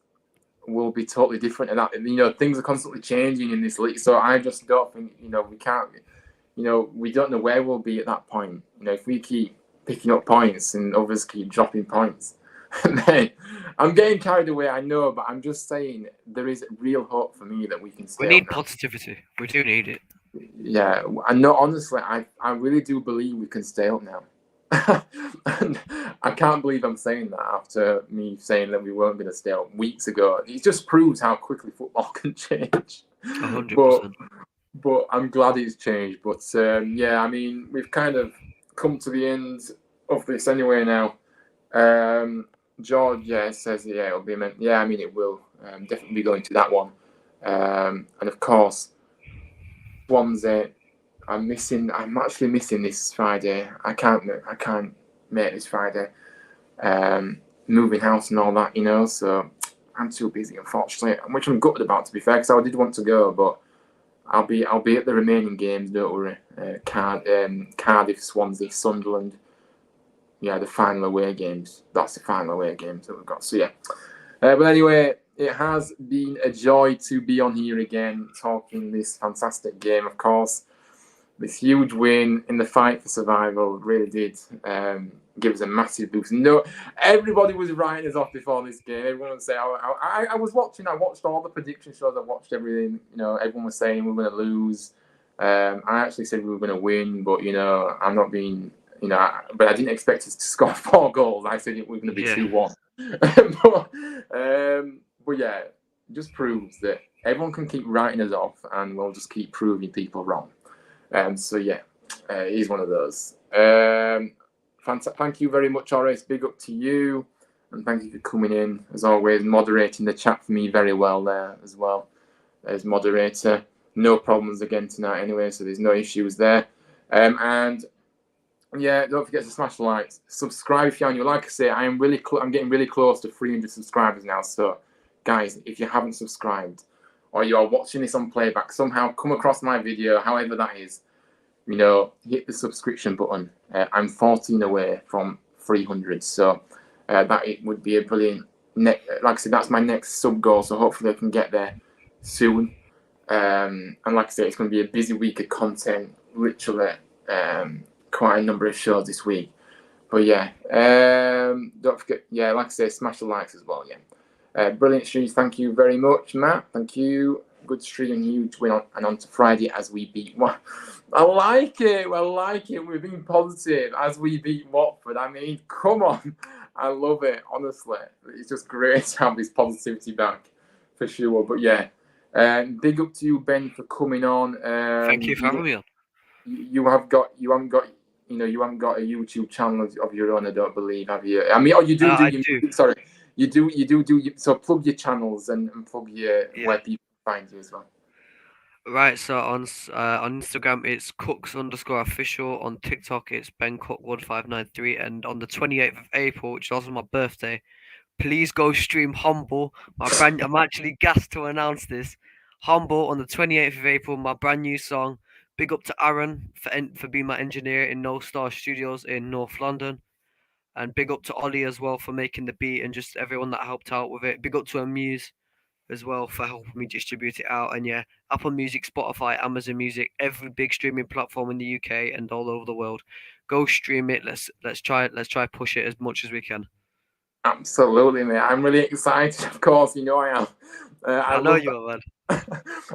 will be totally different, and that things are constantly changing in this league. So I just don't think we can't. We don't know where we'll be at that point. If we keep picking up points and others keep dropping points, then I'm getting carried away. I know, but I'm just saying there is real hope for me that we can stay. We need positivity. We do need it. Yeah, I know. Honestly, I really do believe we can stay up now. And I can't believe I'm saying that after me saying that we weren't going to stay up weeks ago. It just proves how quickly football can change. 100%. But I'm glad it's changed. But yeah, I mean, we've kind of come to the end of this anyway now. George, says it'll be meant. Yeah, I mean it will definitely be going to that one. And of course, Swansea. I'm actually missing this Friday. I can't make this Friday. Moving house and all that, So I'm too busy, unfortunately. Which I'm gutted about, to be fair, because I did want to go, but I'll be at the remaining games. Don't worry. Cardiff, Swansea, Sunderland. Yeah, the final away games. That's the final away games that we've got. So yeah. But anyway, it has been a joy to be on here again, talking this fantastic game. Of course, this huge win in the fight for survival really did give us a massive boost. No, everybody was writing us off before this game. Everyone would say, I was watching. I watched all the prediction shows. I watched everything. Everyone was saying we were going to lose. I actually said we were going to win, but I'm not being. But I didn't expect us to score 4 goals. I said we were going to be 2-1. But yeah, it just proves that everyone can keep writing us off, and we'll just keep proving people wrong. So yeah, he's one of those. Thank you very much, Horace. Big up to you, and thank you for coming in as always, moderating the chat for me very well there as well as moderator. No problems again tonight anyway, so there's no issues there. And Yeah, don't forget to smash the likes. Subscribe if you're new. Like I say, I'm getting really close to 300 subscribers now. So, guys, if you haven't subscribed or you are watching this on playback, somehow come across my video, however that is, hit the subscription button. I'm 14 away from 300, so that it would be a brilliant. Like I said, that's my next sub goal. So hopefully I can get there soon. And like I say, it's going to be a busy week of content. Literally. Quite a number of shows this week, but yeah, don't forget, like I say, smash the likes as well. Brilliant streams, thank you very much, Matt. Thank you. Good stream, huge win and on to Friday as we beat I like it. We're being positive as we beat Watford. I mean, come on, I love it. Honestly, it's just great to have this positivity back for sure. But yeah, big up to you, Ben, for coming on. Thank you for having me on. You haven't got a YouTube channel of your own, I don't believe, have you? I mean, you do. I do. Sorry, you do. So plug your channels and plug where people find you as well. Right, so on Instagram it's cooks_official. On TikTok it's bencook1593, and on the 28th of April, which is also my birthday, please go stream Humble. I'm actually gassed to announce this. Humble on the 28th of April, my brand new song. Big up to Aaron for being my engineer in No Star Studios in North London. And big up to Ollie as well for making the beat and just everyone that helped out with it. Big up to Amuse as well for helping me distribute it out. And yeah, Apple Music, Spotify, Amazon Music, every big streaming platform in the UK and all over the world. Go stream it. Let's try push it as much as we can. Absolutely, mate. I'm really excited. Of course, I am. I know you are, man.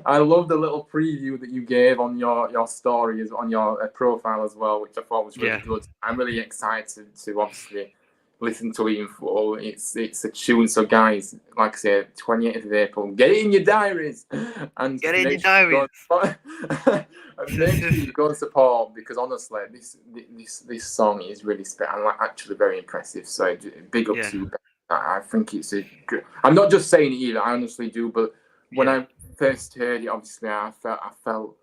I love the little preview that you gave on your stories, on your profile as well, which I thought was really good. I'm really excited to obviously listen to it in full. It's a tune. So guys, like I said, 28th of April, get it in your diaries. And get it in your diaries. And make sure you go and support, because honestly, this song is really actually very impressive. So big up to you. I think it's a good. I'm not just saying it either. I honestly do. But when I first heard it, obviously, I felt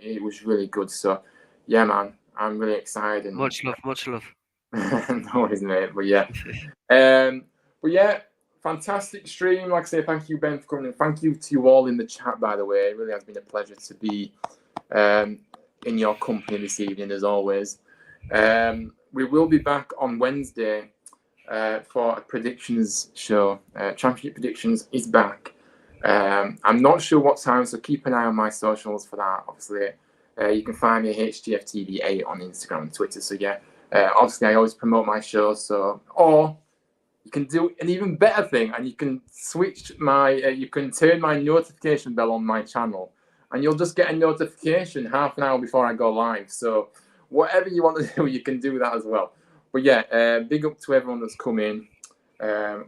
it was really good. So yeah, man, I'm really excited. And, much love. No worries, mate. But yeah, fantastic stream. Like I say, thank you, Ben, for coming in. Thank you to you all in the chat, by the way. It really has been a pleasure to be in your company this evening, as always. We will be back on Wednesday for a predictions show. Championship predictions is back. I'm not sure what time, so keep an eye on my socials for that. Obviously, you can find me at HGFTV8 on Instagram and Twitter. So yeah, obviously I always promote my shows. Or you can do an even better thing, and you can you can turn my notification bell on my channel, and you'll just get a notification half an hour before I go live. So whatever you want to do, you can do that as well. But yeah, big up to everyone that's come in.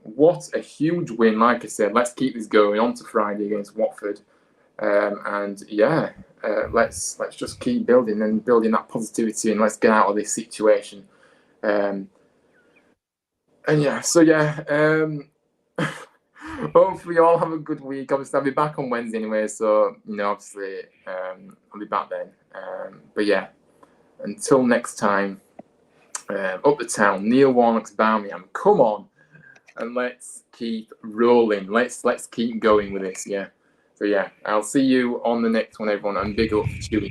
What a huge win. Like I said, let's keep this going on to Friday against Watford. And yeah, let's just keep building that positivity, and let's get out of this situation. And yeah, so yeah, hopefully you all have a good week. Obviously, I'll be back on Wednesday anyway, so obviously I'll be back then. But yeah, until next time, up the town, Neil Warnock's Birmingham. Come on, and let's keep rolling. Let's keep going with this. Yeah. So yeah, I'll see you on the next one, everyone, and big up to you.